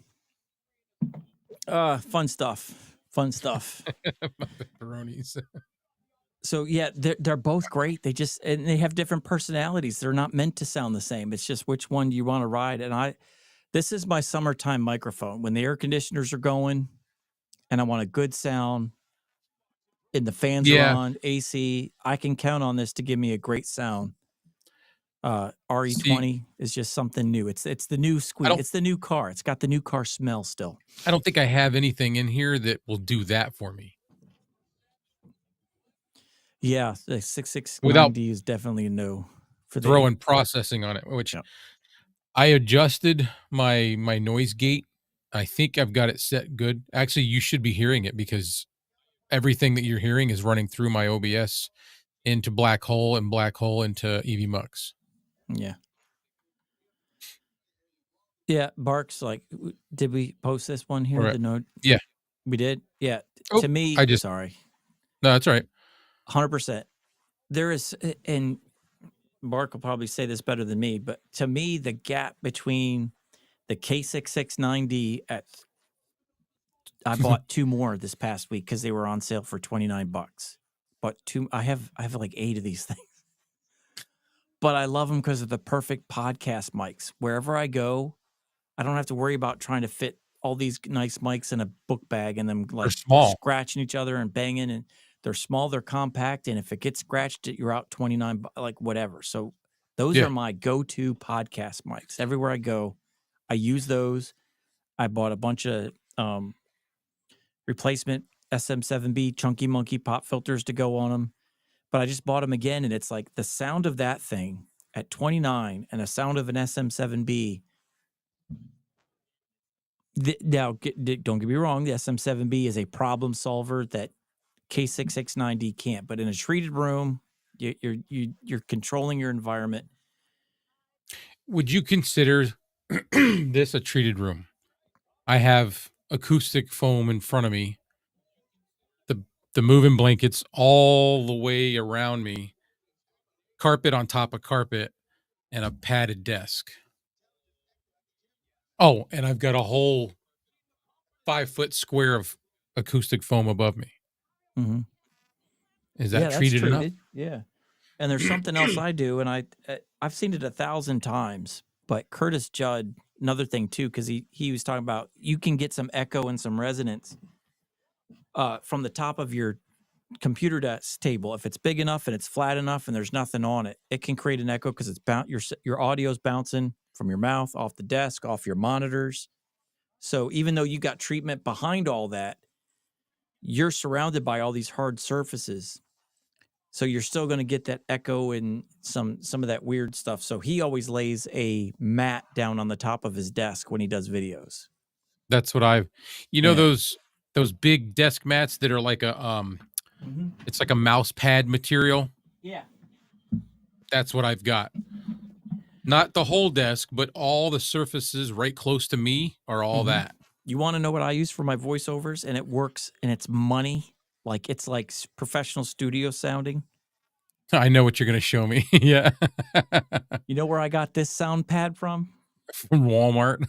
fun stuff. My pepperonis. So yeah, they're both great. And they have different personalities. They're not meant to sound the same. It's just which one you want to ride. And this is my summertime microphone. When the air conditioners are going and I want a good sound and the fans are on, AC, I can count on this to give me a great sound. RE20 is just something new. It's the new squeak. It's the new car. It's got the new car smell still. I don't think I have anything in here that will do that for me. Yeah, the 6690 is definitely a no for throwing processing on it, which I adjusted my noise gate I think I've got it set good. Actually, you should be hearing it because everything that you're hearing is running through my OBS into Black Hole and Black Hole into EV-MUX. Yeah. Yeah, Barks, like, did we post this one here? Right. The note? Yeah. We did? Yeah. Oh, To me, sorry. No, that's all right. 100%. There is, and Bark will probably say this better than me, but to me, the gap between the K669D I bought 2 more this past week because they were on sale for $29. But I have like 8 of these things. But I love them because of the perfect podcast mics. Wherever I go, I don't have to worry about trying to fit all these nice mics in a book bag and them like scratching each other and banging. And they're small, they're compact, and if it gets scratched, you're out 29, like whatever. So those are my go-to podcast mics. Everywhere I go, I use those. I bought a bunch of replacement SM7B Chunky Monkey pop filters to go on them, but I just bought them again, and it's like the sound of that thing at 29 and the sound of an SM7B. Now, don't get me wrong, the SM7B is a problem solver that K669D can't. But in a treated room, you're controlling your environment. Would you consider this a treated room? I have acoustic foam in front of me, the moving blankets all the way around me, carpet on top of carpet, and a padded desk. Oh, and I've got a whole 5-foot square of acoustic foam above me. Mm-hmm. Is that treated enough? Yeah. And there's something else I do, and I've seen it 1,000 times. But Curtis Judd, another thing too, because he was talking about you can get some echo and some resonance from the top of your computer desk table. If it's big enough and it's flat enough and there's nothing on it, it can create an echo because it's your audio's bouncing from your mouth, off the desk, off your monitors. So even though you got treatment behind all that, you're surrounded by all these hard surfaces. So you're still going to get that echo and some of that weird stuff. So he always lays a mat down on the top of his desk when he does videos. That's what those big desk mats that are like a it's like a mouse pad material. Yeah. That's what I've got. Not the whole desk, but all the surfaces right close to me are all that. You want to know what I use for my voiceovers? And it works, and it's money. Like, it's like professional studio sounding. I know what you're going to show me. Yeah. You know where I got this sound pad from? From Walmart.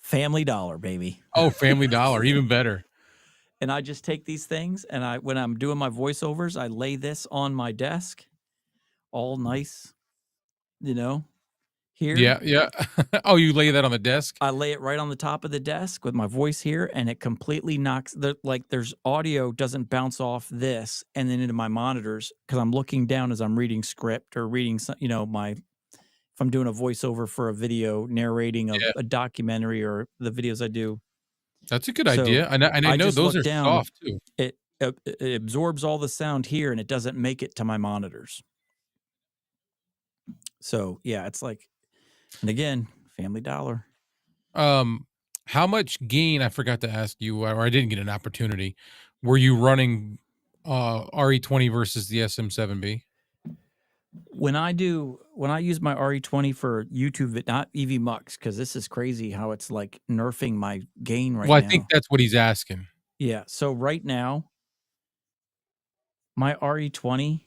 Family Dollar, baby. Oh, Family Dollar. Even better. And I just take these things, and when I'm doing my voiceovers, I lay this on my desk, all nice, here. Yeah. Oh, you lay that on the desk? I lay it right on the top of the desk with my voice here, and it completely knocks there's audio doesn't bounce off this and then into my monitors because I'm looking down as I'm reading script or reading some, if I'm doing a voiceover for a video narrating a documentary or the videos I do. That's a good idea. And I know those are soft too. It absorbs all the sound here and it doesn't make it to my monitors. So yeah, it's like, and again, Family Dollar. How much gain, I forgot to ask you, or I didn't get an opportunity, were you running RE20 versus the SM7B? When I use my RE20 for YouTube, not EV-MUX, because this is crazy how it's like nerfing my gain right now. Well, I think that's what he's asking. Yeah. So right now, my RE20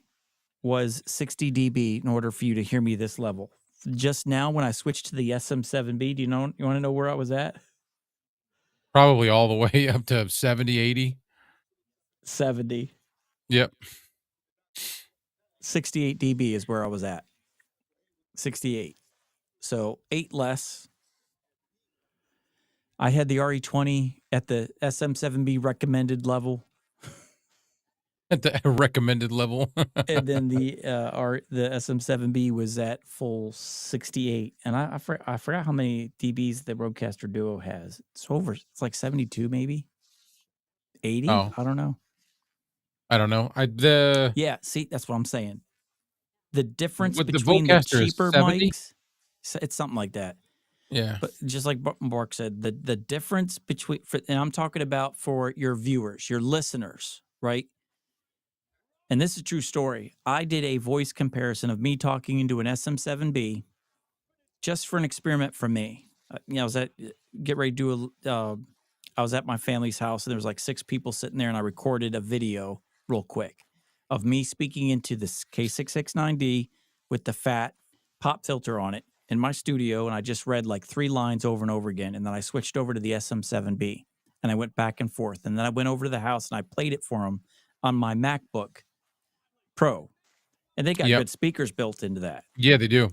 was 60 dB in order for you to hear me this level. Just now, when I switched to the SM7B, you want to know where I was at? Probably all the way up to 70, 80. 70. Yep. 68 dB is where I was at. 68. So 8 less. I had the RE20 at the SM7B recommended level. At the recommended level. And then the SM7B was at full 68. And I forgot how many dBs the Rodecaster Duo has. It's like 72 maybe. 80? Oh. I don't know. Yeah, see, that's what I'm saying. The difference with between the cheaper mics, it's something like that. Yeah. But just like Mark said, the difference between, and I'm talking about for your viewers, your listeners, right? And this is a true story. I did a voice comparison of me talking into an SM7B just for an experiment for me. I was get ready to do I was at my family's house and there was like 6 people sitting there and I recorded a video real quick of me speaking into this K669D with the fat pop filter on it in my studio. And I just read like 3 lines over and over again. And then I switched over to the SM7B and I went back and forth. And then I went over to the house and I played it for them on my MacBook Pro. And they got good speakers built into that. Yeah, they do.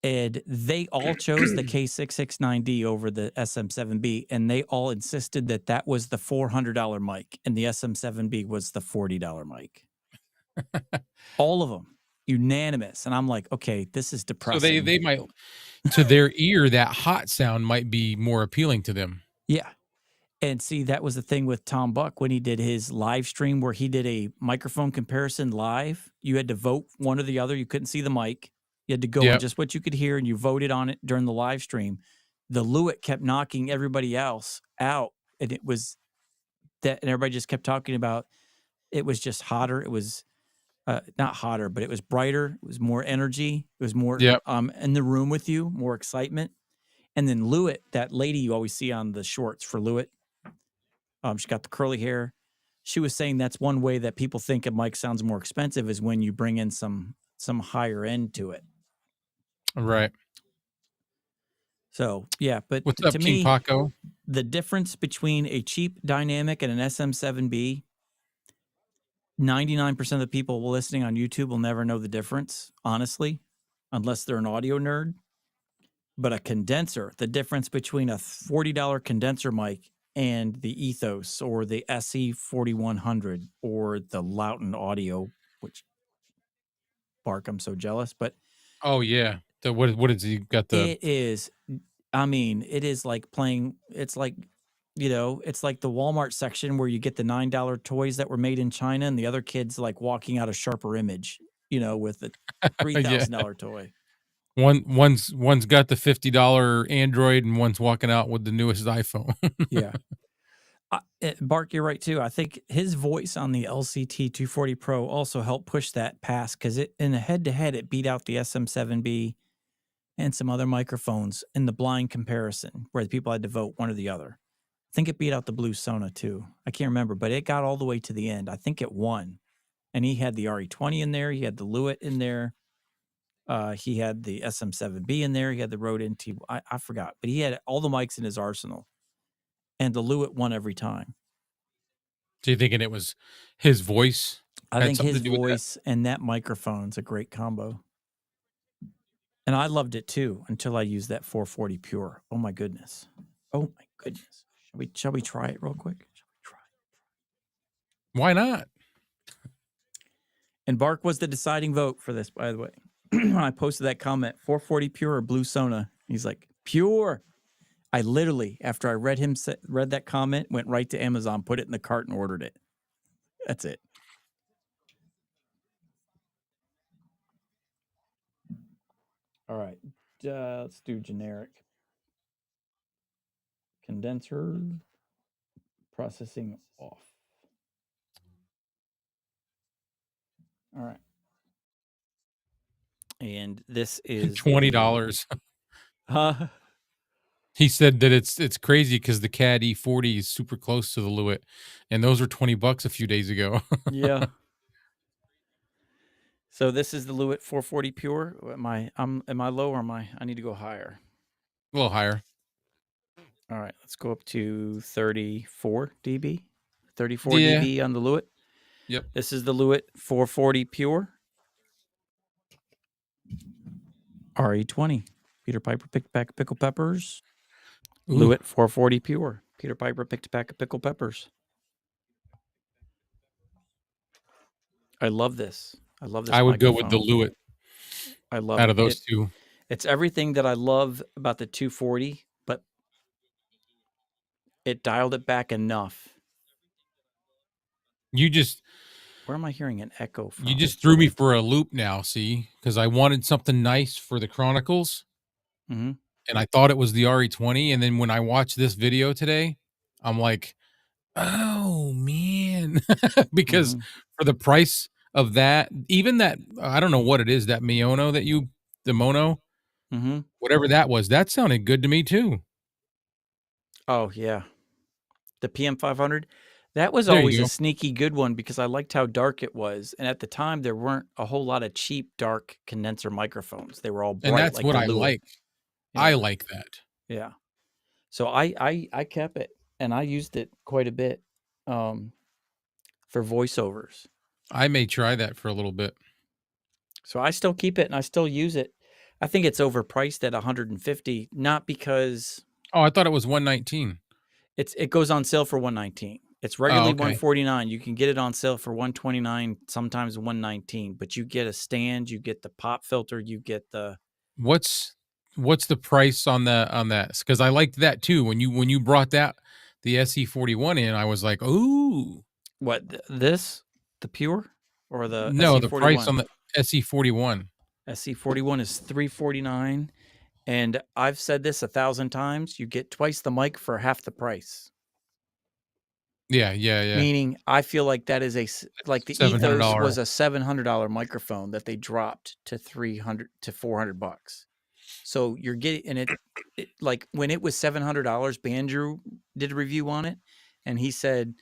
And they all chose the K669D over the SM7B, and they all insisted that that was the $400 mic, and the SM7B was the $40 mic. All of them, unanimous. And I'm like, okay, this is depressing. So they might, to their ear, that hot sound might be more appealing to them. Yeah. And see, that was the thing with Tom Buck when he did his live stream where he did a microphone comparison live. You had to vote one or the other. You couldn't see the mic. You had to go on just what you could hear, and you voted on it during the live stream. The Lewitt kept knocking everybody else out, and it was that, and everybody just kept talking about it was just hotter. It was not hotter, but it was brighter. It was more energy. It was more in the room with you, more excitement. And then Lewitt, that lady you always see on the shorts for Lewitt, she got the curly hair. She was saying that's one way that people think a mic sounds more expensive is when you bring in some higher end to it. Right. So, yeah, but what's up, to King me, Paco? The difference between a cheap dynamic and an SM7B, 99% of the people listening on YouTube will never know the difference, honestly, unless they're an audio nerd. But a condenser, the difference between a $40 condenser mic and the Ethos or the SE4100 or the Lauten Audio, which Bark, I'm so jealous, but oh yeah, what is he got the? It is, I mean, it is like playing. It's like, it's like the Walmart section where you get the $9 toys that were made in China, and the other kids like walking out a Sharper Image, with the $3,000 toy. One's got the $50 Android, and one's walking out with the newest iPhone. Yeah. Bark, you're right too. I think his voice on the LCT 240 Pro also helped push that past because in a head-to-head, it beat out the SM7B and some other microphones in the blind comparison where the people had to vote one or the other. I think it beat out the Blue Sona too. I can't remember, but it got all the way to the end. I think it won. And he had the RE20 in there. He had the Lewitt in there. He had the SM7B in there. He had the Rode NT. I forgot, but he had all the mics in his arsenal. And the Lewitt won every time. So you thinking it was his voice? I think his voice and that microphone's a great combo. And I loved it too until I used that 440 Pure. Oh my goodness. Oh my goodness. Shall we try it real quick? Shall we try it? Why not? And Bark was the deciding vote for this, by the way. When I posted that comment, 440 Pure or Blue Sona, he's like, Pure. I literally, after I read that comment, went right to Amazon, put it in the cart, and ordered it. That's it. All right, let's do generic. Condenser processing off. All right. And this is $20. Huh? He said that it's crazy because the CAD E40 is super close to the Lewitt, and those were $20 a few days ago. Yeah. So this is the Lewitt 440 Pure. Am I low or I need to go higher? A little higher. All right, let's go up to 34 dB. 34 dB on the Lewitt. Yep. This is the Lewitt 440 Pure. RE20. Peter Piper picked a pack of pickled peppers. Lewitt 440 Pure. Peter Piper picked a pack of pickled peppers. I love this. I would go with the Lewitt. I love out of those two. It's everything that I love about the 240, but it dialed it back enough. Where am I hearing an echo from? You just threw me for a loop now, see? Because I wanted something nice for the Chronicles. Mm-hmm. and I thought it was the RE20, and then when I watched this video today, I'm like, "Oh, man." Because Mm-hmm. for the price of that, even that, I don't know what it is, that Miono that the Mono, Mm-hmm. whatever that was, that sounded good to me too. Oh yeah, the PM500. That was There always you a go. sneaky good one because I liked how dark it was, and at the time there weren't a whole lot of cheap dark condenser microphones. They were all And bright that's like what the I Lewitt. like. I Yeah, like that. yeah. So I kept it and I used it quite a bit um, for voiceovers. I may try that for a little bit. So I still keep it and I still use it. I think it's overpriced at 150, not because Oh, I thought it was 119. it goes on sale for 119. It's Oh, regularly okay. 149. You can get it on sale for 129, sometimes 119, but you get a stand, you get the pop filter, you get the What's the price on that? Because I liked that too. When you brought that the SE41 in, I was like, "Ooh." this, the Pure or the No, the price SE41. on the SE41. SE41 is 349. And I've said this 1,000 times, you get twice the mic for half the price. Yeah, yeah, yeah. Meaning, I feel like that is like the Ethos $700. was a $700 microphone that they dropped to 300 to $400. So you're getting, and it like when it was $700, Bandrew did a review on it, and he said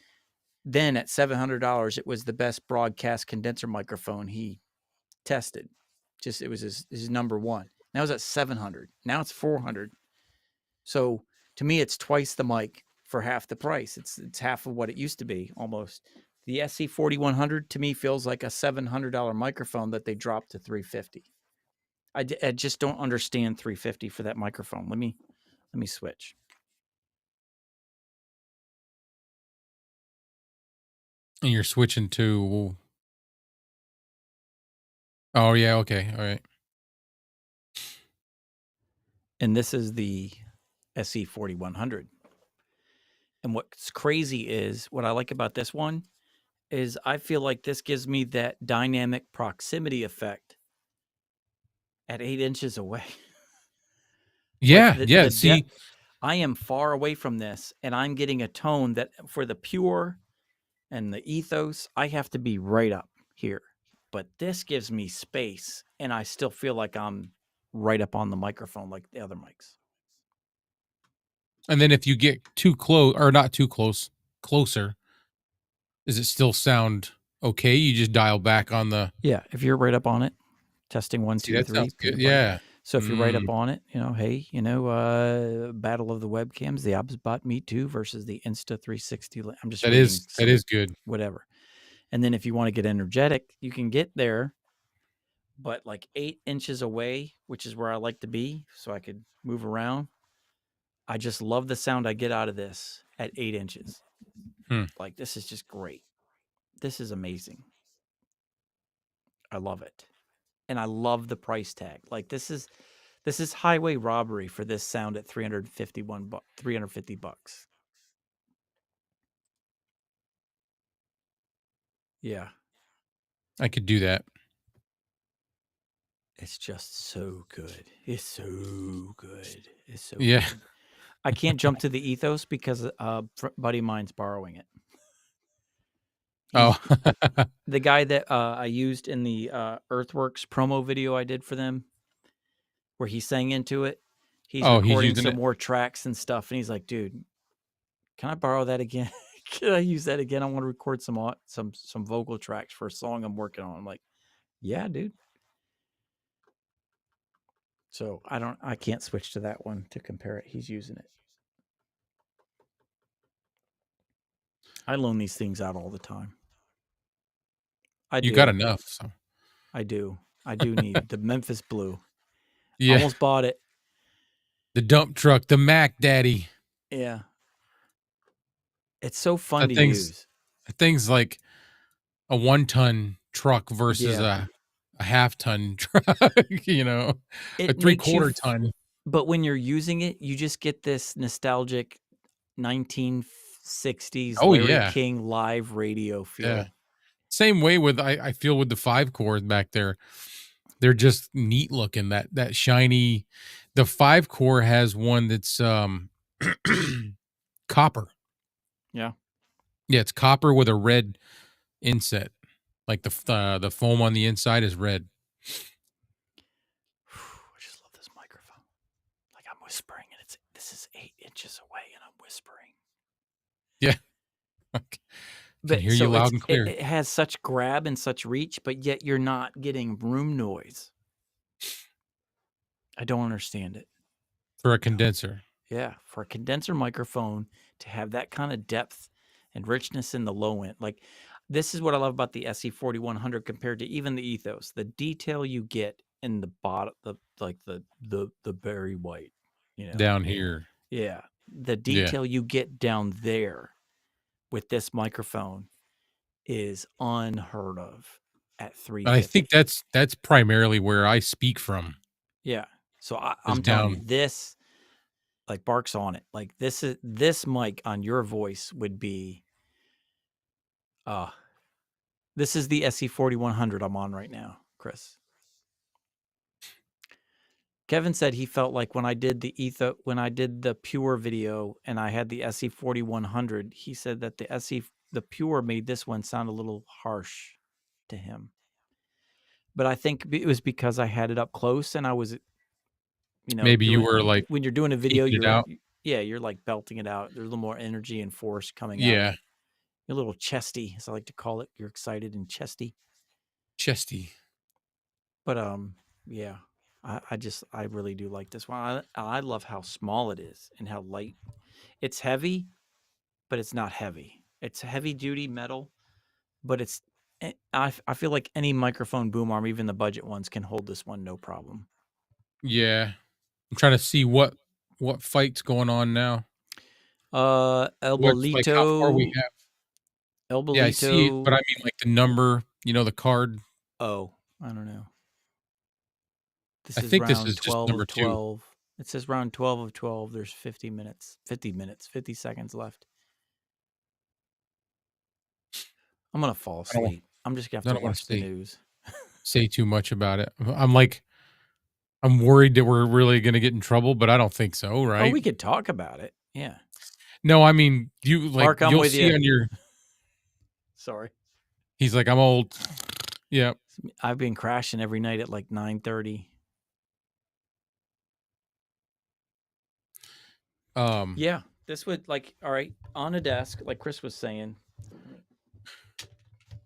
then at $700 it was the best broadcast condenser microphone he tested. Just it was his number one. Now it's at 700. Now it's 400. So to me, it's twice the mic for half the price. It's half of what it used to be almost. The SC4100 to me feels like a $700 microphone that they dropped to 350. I just don't understand 350 for that microphone. Let me switch. And you're switching to. Oh yeah, okay, all right. And this is the SC4100. And what's crazy is what I like about this one is I feel like this gives me that dynamic proximity effect at 8 inches away. Like Yeah, yeah. the See, depth, I am far away from this, and I'm getting a tone that for the Pure and the Ethos, I have to be right up here. But this gives me space, and I still feel like I'm right up on the microphone like the other mics. and then if you get too close or not too close, closer, does it still sound okay? You just dial back on the. Yeah, if you're right up on it, testing 1, See, 2, that 3, sounds good. Peter Parker. Yeah. So if you're right Mm, up on it, hey, Battle of the Webcams, the OBSBot Meet 2 versus the Insta360. I'm just reading that is good. whatever. And then if you want to get energetic, you can get there, but like 8 inches away, which is where I like to be, so I could move around. I just love the sound I get out of this at 8 inches. Like, this is just great. This is amazing. I love it. And I love the price tag. Like, this is highway robbery for this sound at $350. Yeah. I could do that. It's just so good. It's so good. It's so Yeah. good. I can't jump to the Ethos because a buddy of mine's borrowing it. Oh. The guy that I used in the Earthworks promo video I did for them, where he sang into it, he's Oh, he's recording using some it. more tracks and stuff, and he's like, "Dude, can I borrow that again? Can I use that again? I want to record some vocal tracks for a song I'm working on." I'm like, "Yeah, dude." So I can't switch to that one to compare it. He's using it. I loan these things out all the time. You got enough, so. I do. I do need the Memphis Blue. Yeah. Almost bought it. The dump truck, the Mac Daddy. Yeah. It's so fun That to use. thing's like a 1-ton truck versus Yeah. a half-ton truck, a It makes you 3/4 ton. But when you're using it, you just get this nostalgic 1960s Oh, Larry yeah. King live radio feel. Yeah. Same way with I feel with the 5 chord back there. they're just neat looking. That shiny. The 5-core has one that's copper. Yeah. Yeah, it's copper with a red inset. Like the foam on the inside is red. I just love this microphone. Like I'm whispering, and this is 8 inches away, and I'm whispering. Yeah. Okay. Can But hear you loud and clear. it has such grab and such reach, but yet you're not getting room noise. I don't understand it. For a condenser. Yeah, for a condenser microphone to have that kind of depth and richness in the low end. Like this is what I love about the SE4100 compared to even the Ethos. The detail you get in the bottom, the very white, you know. Down here. Yeah, the detail you get down there with this microphone is unheard of at 350. I think that's primarily where I speak from. Yeah. So I'm telling you, this like barks on it. Like this mic on your voice would be this is the SE4100 I'm on right now, Chris. Kevin said he felt like when I did the Pure video and I had the SE4100, he said that the Pure made this one sound a little harsh to him. But I think it was because I had it up close and I was, maybe you were like when you're doing a video, you're like belting it out. There's a little more energy and force coming out. Yeah. You're a little chesty, as I like to call it. You're excited and chesty. Chesty. But yeah. I really do like this one. I love how small it is and how light. It's heavy, but it's not heavy. It's heavy duty metal, but I feel like any microphone boom arm, even the budget ones, can hold this one no problem. Yeah. I'm trying to see what fight's going on now. El Bolito. Like how far we have. El Bolito. Yeah, I see it, but I mean like the number, the card. Oh, I don't know. I think this is just number 12. It says round 12 of 12. There's 50 seconds left. I'm going to fall asleep. I'm just going to have to watch the news. Say too much about it. I'm worried that we're really going to get in trouble, but I don't think so, right? Oh, we could talk about it. Yeah. No, I mean, Mark, I'm you'll with see you. on your. Sorry. He's like, I'm old. Yeah. I've been crashing every night at like 9:30. Yeah, this would all right, on a desk, like Chris was saying.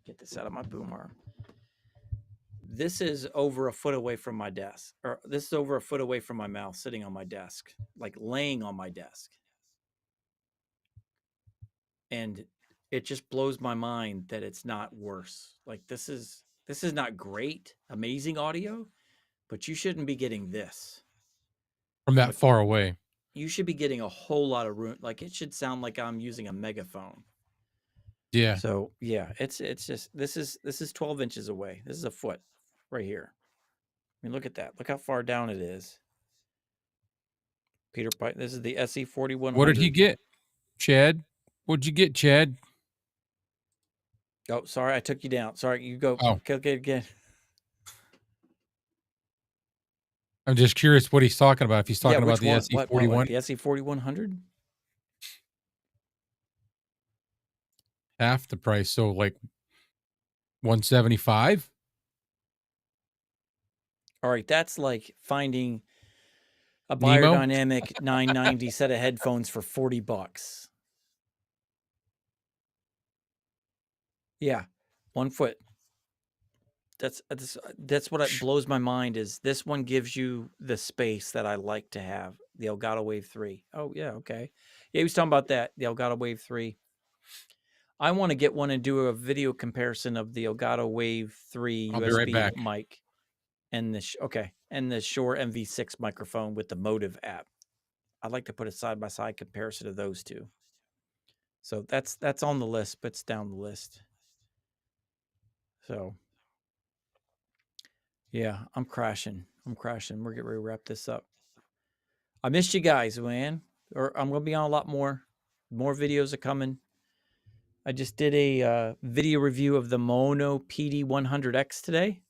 Get this out of my boom arm. This is over a foot away from my desk, or this is over a foot away from my mouth, sitting on my desk, like laying on my desk. And it just blows my mind that it's not worse. Like this is not great, amazing audio, but you shouldn't be getting this from that far away. You should be getting a whole lot of room. Like it should sound like I'm using a megaphone. Yeah. So yeah, it's just this is 12 inches away. This is a foot right here. I mean, look at that. Look how far down it is. Peter Pipe. This is the SE4100. What did he get, Chad? What'd you get, Chad? Oh, sorry, I took you down. Sorry, you go. Oh. Okay, again. I'm just curious what he's talking about. If he's talking about the SE41, what, the SE4100. Half the price, so like 175. All right, that's like finding a Beyerdynamic 990 set of headphones for $40. Yeah, 1 foot. That's what blows my mind is this one gives you the space that I like to have. The Elgato Wave 3. Oh yeah, okay. Yeah, he was talking about that. The Elgato Wave 3. I want to get one and do a video comparison of the Elgato Wave 3 USB mic and the Shure MV6 microphone with the Motive app. I'd like to put a side-by-side comparison of those two. So that's on the list, but it's down the list. So yeah, I'm crashing. We're getting ready to wrap this up. I missed you guys, man. Or I'm going to be on a lot more. More videos are coming. I just did a video review of the Mono PD100X today.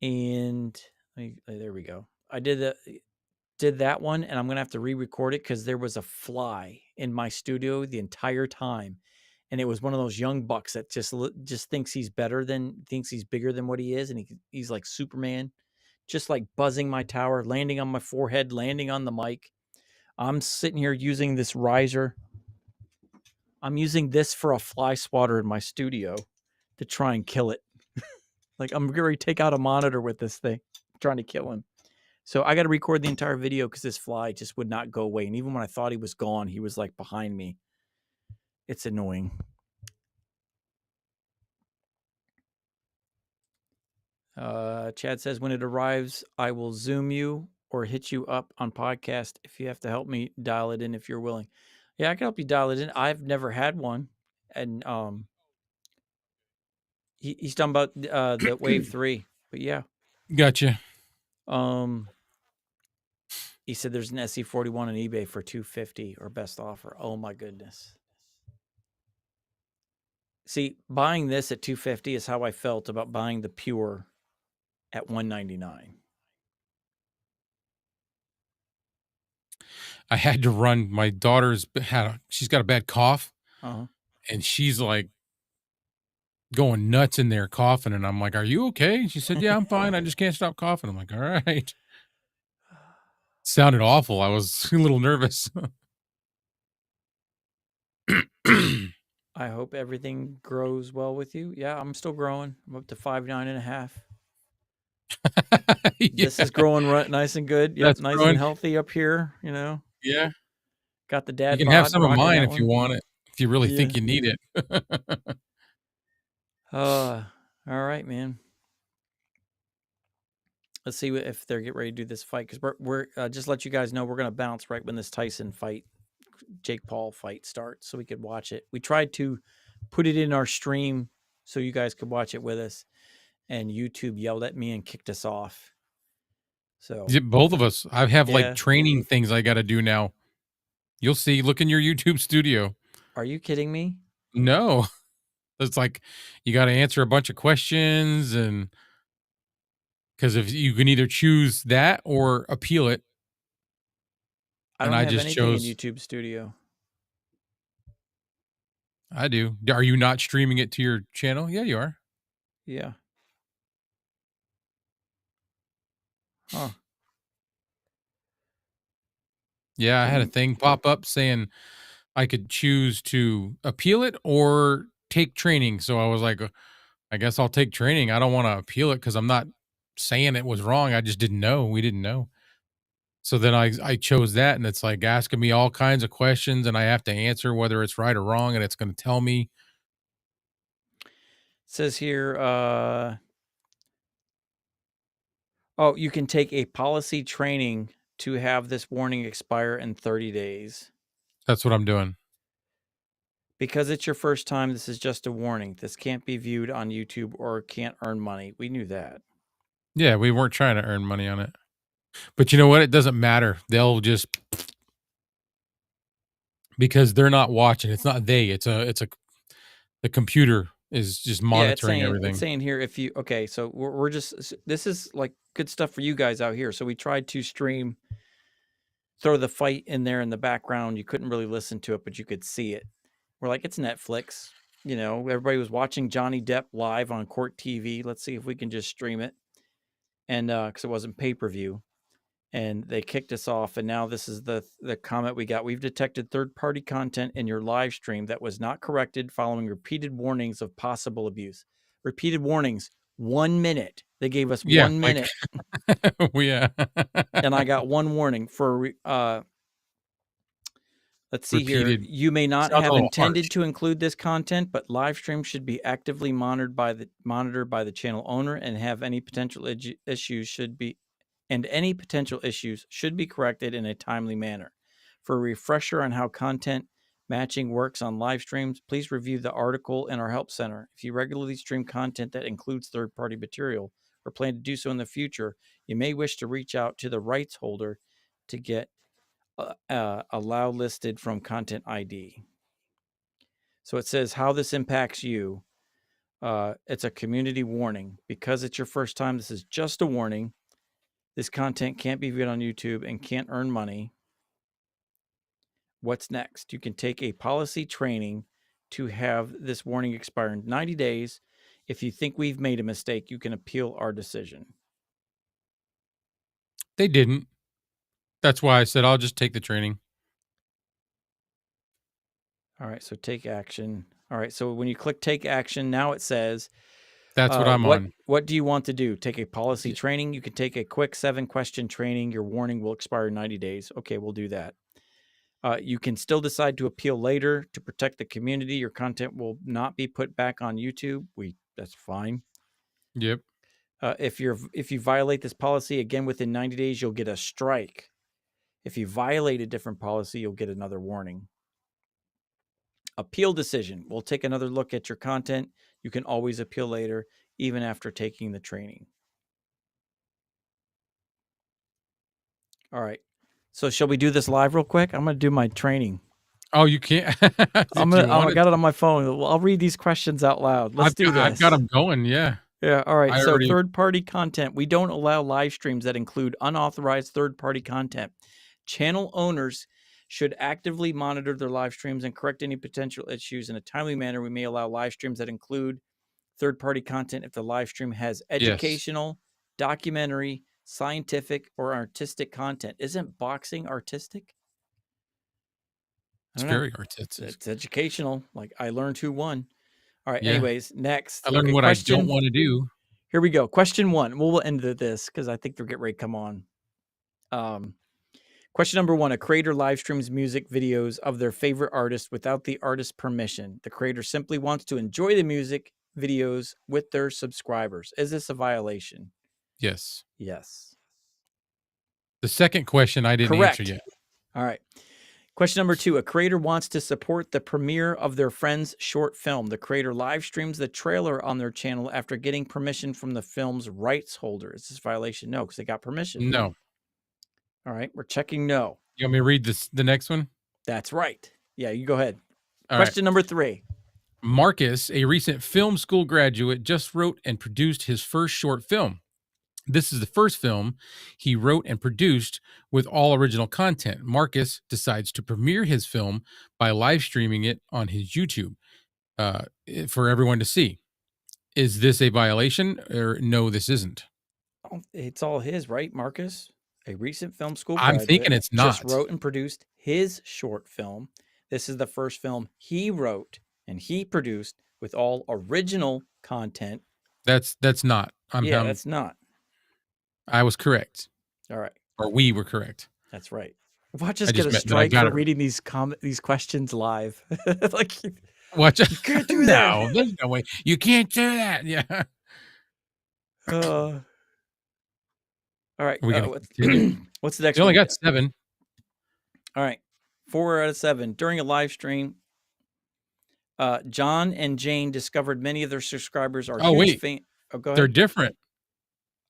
And there we go. I did that one, and I'm gonna have to re-record it because there was a fly in my studio the entire time, and it was one of those young bucks that just thinks he's bigger than what he is, and he's like Superman, just like buzzing my tower, landing on my forehead, landing on the mic. I'm sitting here using this riser. I'm using this for a fly swatter in my studio to try and kill it. Like I'm going to take out a monitor with this thing, trying to kill him. So I got to record the entire video because this fly just would not go away. And even when I thought he was gone, he was like behind me. It's annoying. Chad says, when it arrives, I will Zoom you or hit you up on podcast if you have to help me dial it in if you're willing. Yeah, I can help you dial it in. I've never had one. And he's talking about the Wave 3. But yeah. Gotcha. He said there's an SE41 on eBay for $250 or best offer. Oh my goodness. See, buying this at $250 is how I felt about buying the Pure at $199. I had to run. My daughter's she's got a bad cough, Uh-huh. and she's like going nuts in there coughing, and I'm like, "Are you okay?" She said, "Yeah, I'm fine. I just can't stop coughing." I'm like, "All right." Sounded awful. I was a little nervous. I hope everything grows well with you. Yeah, I'm still growing. I'm up to 5'9.5". Yeah, This is growing nice and good. Yep, that's nice growing. and healthy up here, you know. Yeah. Got the You dad can have bod some of rocking mine that if you one. want it, if you really Yeah. think you need it. All right, man. Let's see if they're getting ready to do this fight because we're just let you guys know we're gonna bounce right when this Tyson fight, Jake Paul fight starts, so we could watch it. We tried to put it in our stream so you guys could watch it with us, and YouTube yelled at me and kicked us off. So Both of us. I have Yeah. like training things I got to do now. You'll see. Look in your YouTube studio. Are you kidding me? No, it's like you got to answer a bunch of questions, and because if you can either choose that or appeal it, I and don't I have just anything in chose. YouTube Studio. I do. Are you not streaming it to your channel? Yeah, you are. Yeah. Huh. Yeah, I had a thing pop up saying I could choose to appeal it or take training. So I was like, I guess I'll take training. I don't want to appeal it because I'm not saying it was wrong. I just didn't know. We didn't know. So then I chose that, and it's like asking me all kinds of questions, and I have to answer whether it's right or wrong, and it's going to tell me. It says here, you can take a policy training to have this warning expire in 30 days. That's what I'm doing. Because it's your first time, this is just a warning. This can't be viewed on YouTube or can't earn money. We knew that. Yeah, we weren't trying to earn money on it. But you know what? It doesn't matter. They'll just because they're not watching. It's not they. It's a the computer is just monitoring everything. It's saying here if you so we're just this is like good stuff for you guys out here. So we tried to stream, throw the fight in there in the background. You couldn't really listen to it, but you could see it. We're like, it's Netflix. You know, everybody was watching Johnny Depp live on Court TV. Let's see if we can just stream it. And because it wasn't pay-per-view. And they kicked us off. And now this is the comment we got. We've detected third-party content in your live stream that was not corrected following repeated warnings of possible abuse. Repeated warnings. 1 minute. They gave us 1 minute. Yeah. And I got one warning for let's see repeated. Here. You may not have intended to include this content, but live stream should be actively monitored by the channel owner and have any potential issues should be corrected in a timely manner. For a refresher on how content matching works on live streams, please review the article in our help center. If you regularly stream content that includes third-party material or plan to do so in the future, you may wish to reach out to the rights holder to get allow listed from content ID. So it says how this impacts you. It's a community warning. Because it's your first time, this is just a warning. This content can't be viewed on YouTube and can't earn money. What's next? You can take a policy training to have this warning expire in 90 days. If you think we've made a mistake, you can appeal our decision. They didn't. That's why I said I'll just take the training. All right, so take action. All right, so when you click take action, now it says, That's what I'm on. What do you want to do? Take a policy training? You can take a quick 7-question training. Your warning will expire in 90 days. Okay, we'll do that. You can still decide to appeal later to protect the community. Your content will not be put back on YouTube. That's fine. Yep. If you violate this policy again within 90 days, you'll get a strike. If you violate a different policy, you'll get another warning. Appeal decision. We'll take another look at your content. You can always appeal later, even after taking the training. All right. So shall we do this live real quick? I'm going to do my training. Oh, you can't. I got it on my phone. I'll read these questions out loud. Let's do this. I've got them going. Yeah. Yeah. All right. So third-party content. We don't allow live streams that include unauthorized third-party content. Channel owners should actively monitor their live streams and correct any potential issues in a timely manner. We may allow live streams that include third-party content if the live stream has educational, documentary, scientific, or artistic content. Isn't boxing artistic? It's very artistic. It's educational. Like I learned who won. All right. Yeah. Anyways, next. I learned what I don't want to do. Here we go. Question 1. We'll end this because I think they're getting ready to come on. Question number 1. A creator live streams music videos of their favorite artist without the artist's permission. The creator simply wants to enjoy the music videos with their subscribers. Is this a violation? Yes. Yes. The second question I didn't answer yet. All right. Question number 2. A creator wants to support the premiere of their friend's short film. The creator live streams the trailer on their channel after getting permission from the film's rights holder. Is this a violation? No, because they got permission. No. All right. We're checking no. You want me to read the next one? That's right. Yeah, you go ahead. Question number 3. Marcus, a recent film school graduate, just wrote and produced his first short film. This is the first film he wrote and produced with all original content. Marcus decides to premiere his film by live streaming it on his YouTube for everyone to see. Is this a violation or no, this isn't? It's all his, right, Marcus? A recent film school graduate. I'm thinking it's not. Just wrote and produced his short film. This is the first film he wrote and he produced with all original content. That's not. That's not. I was correct. All right. Or we were correct. That's right. Watch us get a strike for reading these questions live. Like, watch. You can't do that. No, there's no way. You can't do that. Yeah. All right. What's the next one? You only got 7. All right. 4 out of 7. During a live stream, John and Jane discovered many of their subscribers are huge fans. Oh, go ahead. They're different.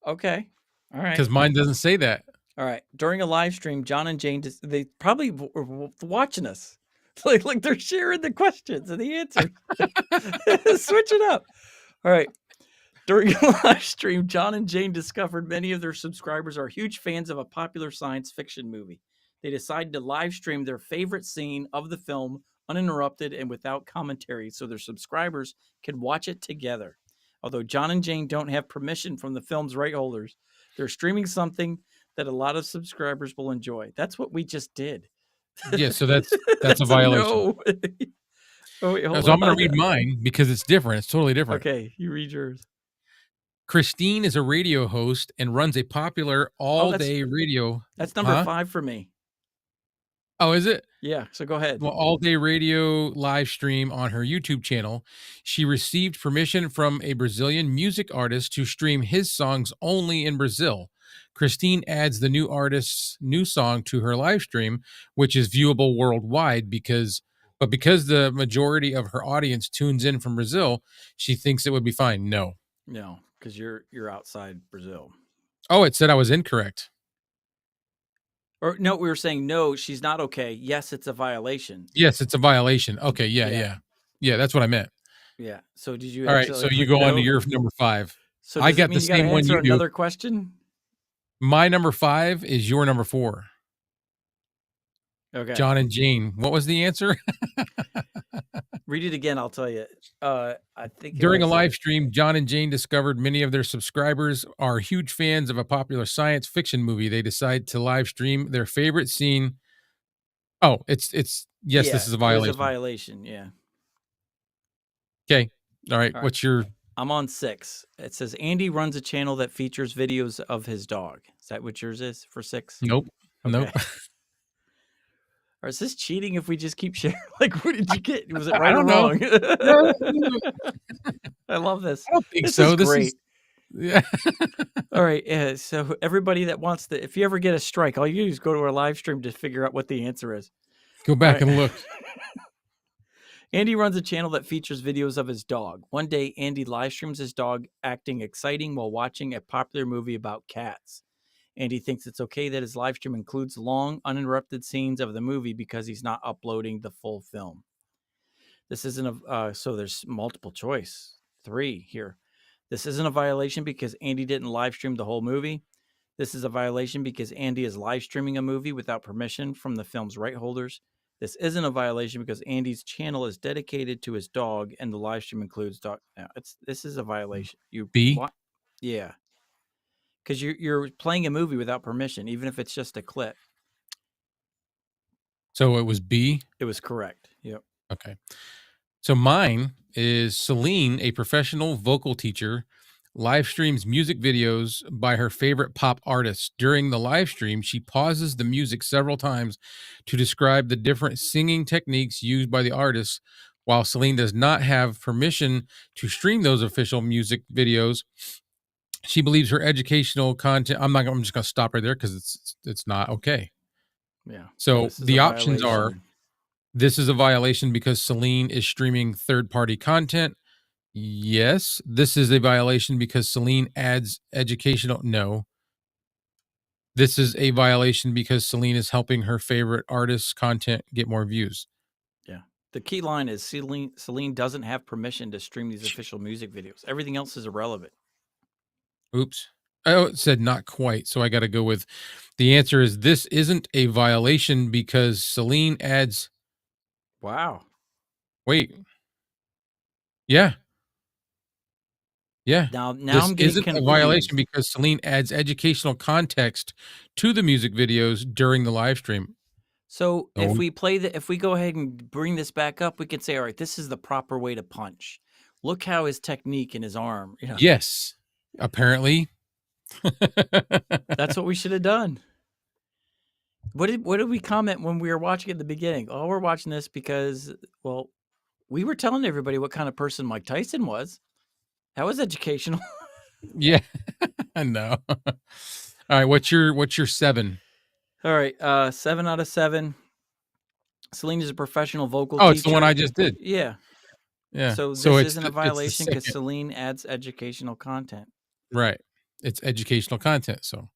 Okay. All right. Because mine doesn't say that. All right. During a live stream, John and Jane, they probably were watching us. Like they're sharing the questions and the answers. Switch it up. All right. During a live stream, John and Jane discovered many of their subscribers are huge fans of a popular science fiction movie. They decided to live stream their favorite scene of the film uninterrupted and without commentary so their subscribers can watch it together. Although John and Jane don't have permission from the film's right holders, they're streaming something that a lot of subscribers will enjoy. That's what we just did. Yeah, so that's a violation. No. Oh, wait, so I'm going to read mine because it's different. It's totally different. Okay, you read yours. Christine is a radio host and runs a popular all-day radio. That's number 5 for me. Oh, is it? Yeah, so go ahead. Well, all-day radio live stream on her YouTube channel. She received permission from a Brazilian music artist to stream his songs only in Brazil. Christine adds the new artist's new song to her live stream, which is viewable worldwide because the majority of her audience tunes in from Brazil, she thinks it would be fine. No, because you're outside Brazil. Oh, it said I was incorrect. Or no, we were saying no, she's not okay. Yes, it's a violation. Yes, it's a violation. Okay, yeah. That's what I meant. Yeah. So did you All right, so accidentally you put go on to no? your number 5. So I does it got the mean you got to same one answer you do. another question? My number 5 is your number 4. Okay. John and Jane. What was the answer? Read it again. I'll tell you. I think it During a was. live stream, John and Jane discovered many of their subscribers are huge fans of a popular science fiction movie. They decide to live stream their favorite scene. Oh, it's yes, Yeah, this is a it was a violation. violation. Yeah. Okay. All right. All right. What's your I'm on 6. It says Andy runs a channel that features videos of his dog. Is that what yours is for 6? Nope. Okay. Nope. Or is this cheating if we just keep sharing? Like, what did you get? Was it I right or don't know. wrong? No, I love this. I don't think This so. is great. Yeah. All right. So everybody that wants to, if you ever get a strike, all you do is go to our live stream to figure out what the answer is. Go All back right. and look. Andy runs a channel that features videos of his dog. One day, Andy live streams his dog acting exciting while watching a popular movie about cats. Andy thinks it's okay that his live stream includes long, uninterrupted scenes of the movie because he's not uploading the full film. This isn't a, so there's multiple choice. 3 here. This isn't a violation because Andy didn't live stream the whole movie. This is a violation because Andy is live streaming a movie without permission from the film's right holders. This isn't a violation because Andy's channel is dedicated to his dog and the live stream includes dog. Now, this is a violation. You B. want, yeah, because you're playing a movie without permission, even if it's just a clip. So it was B. It was correct. Yep. Okay. So mine is Celine, a professional vocal teacher, live streams music videos by her favorite pop artists. During the live stream, she pauses the music several times to describe the different singing techniques used by the artists. While Celine does not have permission to stream those official music videos, she believes her educational content. I'm just going to stop right there because it's not okay. Yeah. So the options are: this is a violation because Celine is streaming third-party content. Yes. This is a violation because Celine adds educational. No. This is a violation because Celine is helping her favorite artist's content get more views. Yeah. The key line is Celine doesn't have permission to stream these official music videos. Everything else is irrelevant. Oops. Oh, it said not quite. So I got to go with the answer is this isn't a violation because Celine adds. Wow. Wait. Yeah. Yeah. Now This I'm getting isn't confused. a violation because Celine adds educational context to the music videos during the live stream. So No. if we go ahead and bring this back up, we can say, all right, this is the proper way to punch. Look how his technique in his arm. You know, Yes. Apparently. that's what we should have done. What did we comment when we were watching at the beginning? Oh, we're watching this because, well, we were telling everybody what kind of person Mike Tyson was. That was educational. Yeah. I know. All right. What's your 7? All right. 7 out of 7. Celine is a professional vocal Oh, teacher. it's the one I just did. Yeah. Yeah. So this isn't a violation because Celine adds educational content. Right. It's educational content. So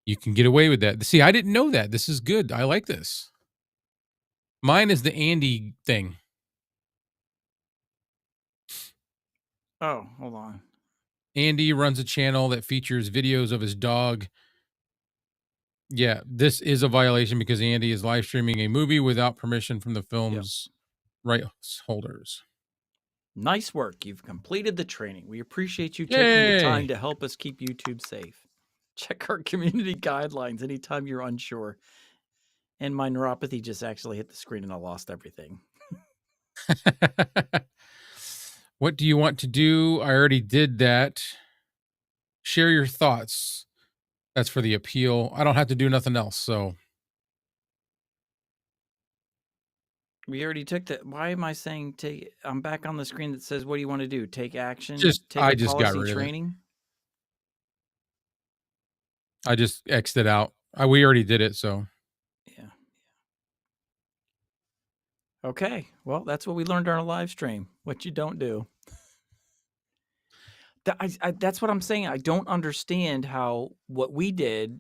you can get away with that. See, I didn't know that. This is good. I like this. Mine is the Andy thing. Oh, hold on. Andy runs a channel that features videos of his dog. Yeah, this is a violation because Andy is live streaming a movie without permission from the film's rights holders. Nice work. You've completed the training. We appreciate you taking the time to help us keep YouTube safe. Check our community guidelines anytime you're unsure. And my neuropathy just actually hit the screen and I lost everything. What do you want to do? I already did that. Share your thoughts. That's for the appeal. I don't have to do nothing else. So we already took that. Why am I saying take? I'm back on the screen that says, what do you want to do? Take action? I just got rid of training? I just X'd it out. We already did it. So yeah. Okay. Well, that's what we learned on our live stream. What you don't do. That's what I'm saying. I don't understand how what we did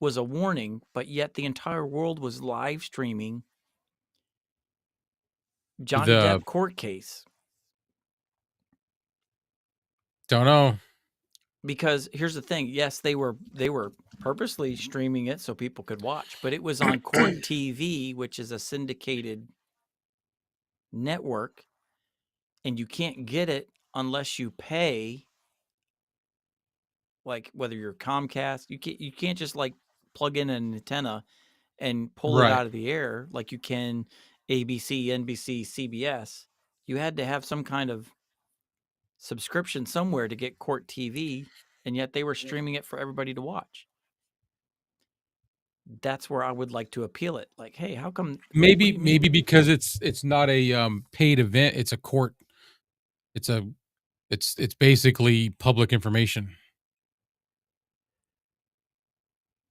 was a warning, but yet the entire world was live streaming Johnny Depp court case. Don't know. Because here's the thing, yes, they were purposely streaming it so people could watch, but it was on Court TV, which is a syndicated network, and you can't get it unless you pay, like whether you're Comcast, you can't just like plug in an antenna and pull it Right. out of the air like you can ABC, NBC, CBS. You had to have some kind of subscription somewhere to get Court TV, and yet they were streaming it for everybody to watch. That's where I would like to appeal it. Like, hey, how come? What do Maybe you mean? because it's not a paid event. It's a court. It's a it's basically public information.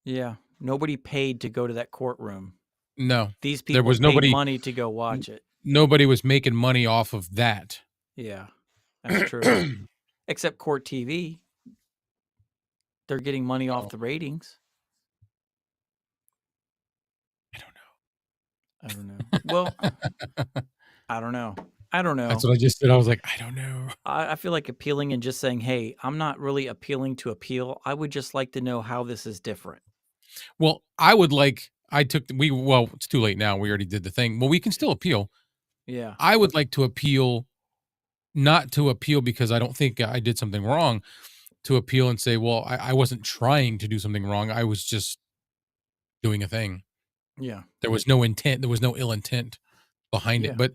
Yeah, nobody paid to go to that courtroom. No, These there people was paid nobody. money to go watch it. Nobody was making money off of that. Yeah, that's true. Except Court TV, they're getting money off the ratings. I don't know. Well, I don't know. That's what I just said. I was like, I don't know. I feel like appealing and just saying, hey, I'm not really appealing to appeal. I would just like to know how this is different. Well, well, it's too late now. We already did the thing. Well, we can still appeal. Yeah. I would like to appeal, not to appeal because I don't think I did something wrong, to appeal and say, well, I wasn't trying to do something wrong. I was just doing a thing. Yeah. There was no intent. There was no ill intent behind Yeah. it. But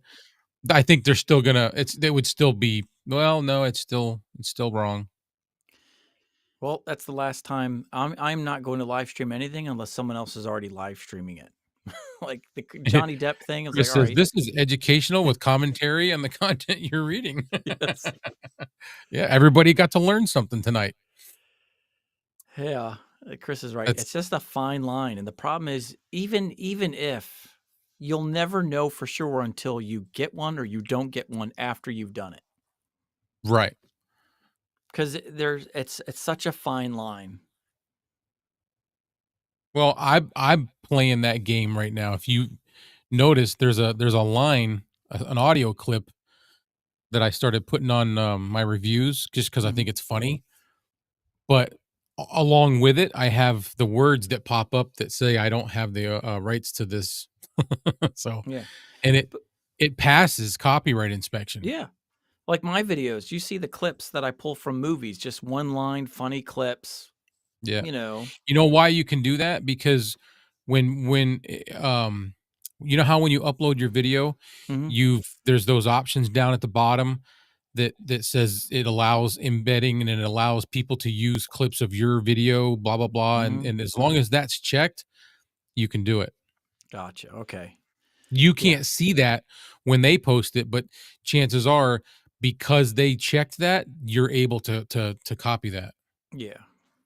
I think they're still gonna. It would still be. Well, no, it's still wrong. Well, that's the last time. I'm not going to live stream anything unless someone else is already live streaming it. Like the Johnny Depp thing. It's Chris like, all says right. this is educational with commentary on the content you're reading. Yes. Yeah, everybody got to learn something tonight. Yeah, Chris is right. It's just a fine line, and the problem is, even if you'll never know for sure until you get one or you don't get one after you've done it, Right. because it's such a fine line. Well, I'm playing that game right now. If you notice, there's a line, an audio clip that I started putting on my reviews just because I think it's funny. But along with it, I have the words that pop up that say I don't have the rights to this. So Yeah, and it passes copyright inspection. yeah. Like my videos, you see the clips that I pull from movies, just one line, funny clips. Yeah. You know why you can do that? Because when you know how when you upload your video, there's those options down at the bottom that says it allows embedding and it allows people to use clips of your video, blah blah blah, and as long as that's checked, you can do it. Gotcha. Okay. You can't see that when they post it, but chances are because they checked that, you're able to copy that. Yeah.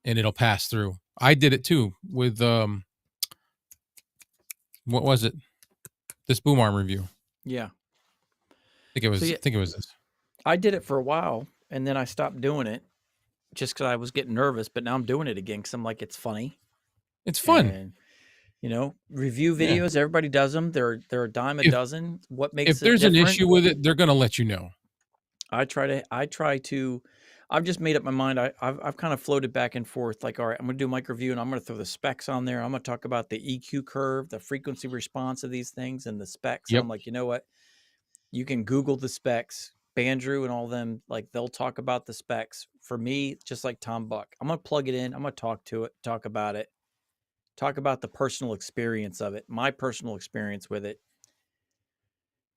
And it'll pass through. I did it too with what was it? This Boom Arm review. Yeah. I think it was this. I did it for a while and then I stopped doing it just because I was getting nervous, but now I'm doing it again because I'm like, it's funny. It's fun. And, review videos, everybody does them. They're a dime a dozen. What makes if there's an issue with it, they're going to let you know. I've just made up my mind. I've kind of floated back and forth. Like, all right, I'm going to do mic review and I'm going to throw the specs on there. I'm going to talk about the EQ curve, the frequency response of these things and the specs. Yep. I'm like, you know what? You can Google the specs. Bandrew and all of them, like they'll talk about the specs. For me, just like Tom Buck, I'm going to plug it in. I'm going to talk about it, talk about the personal experience of it, my personal experience with it.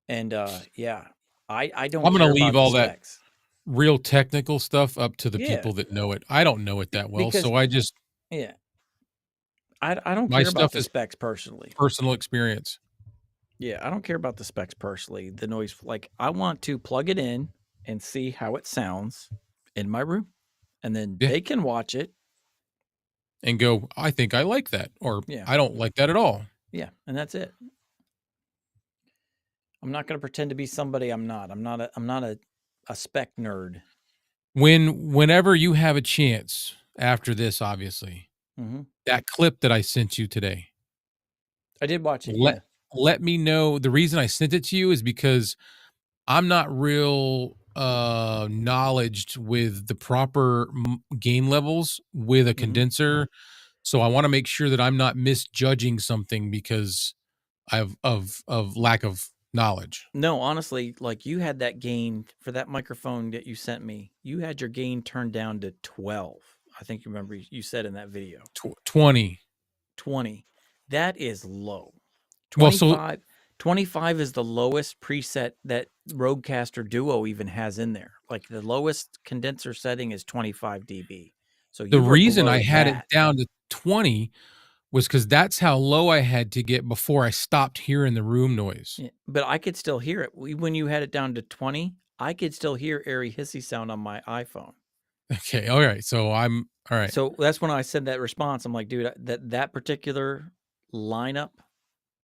And I don't. I'm going to leave all that real technical stuff up to the people that know it. I don't know it that well, so I just I don't care about the specs personally. Personal experience. Yeah, I don't care about the specs personally. The noise, like I want to plug it in and see how it sounds in my room, and then they can watch it and go, I think I like that, or I don't like that at all. Yeah, and that's it. I'm not going to pretend to be somebody I'm not. I'm not a spec nerd. Whenever you have a chance after this, obviously, that clip that I sent you today, I did watch it. Let me know. The reason I sent it to you is because I'm not real knowledge with the proper gain levels with a condenser. So I want to make sure that I'm not misjudging something because of lack of knowledge. No, honestly, like you had that gain for that microphone that you sent me. You had your gain turned down to 12. I think you remember you said in that video. 20. 20. That is low. Well, so 25 is the lowest preset that Rodecaster Duo even has in there. Like the lowest condenser setting is 25 dB. So the you were reason below I had it that. down to 20 was because that's how low I had to get before I stopped hearing the room noise. Yeah, but I could still hear it. When you had it down to 20, I could still hear airy hissy sound on my iPhone. Okay. All right. So I'm all right. So that's when I said that response. I'm like, dude, that particular lineup,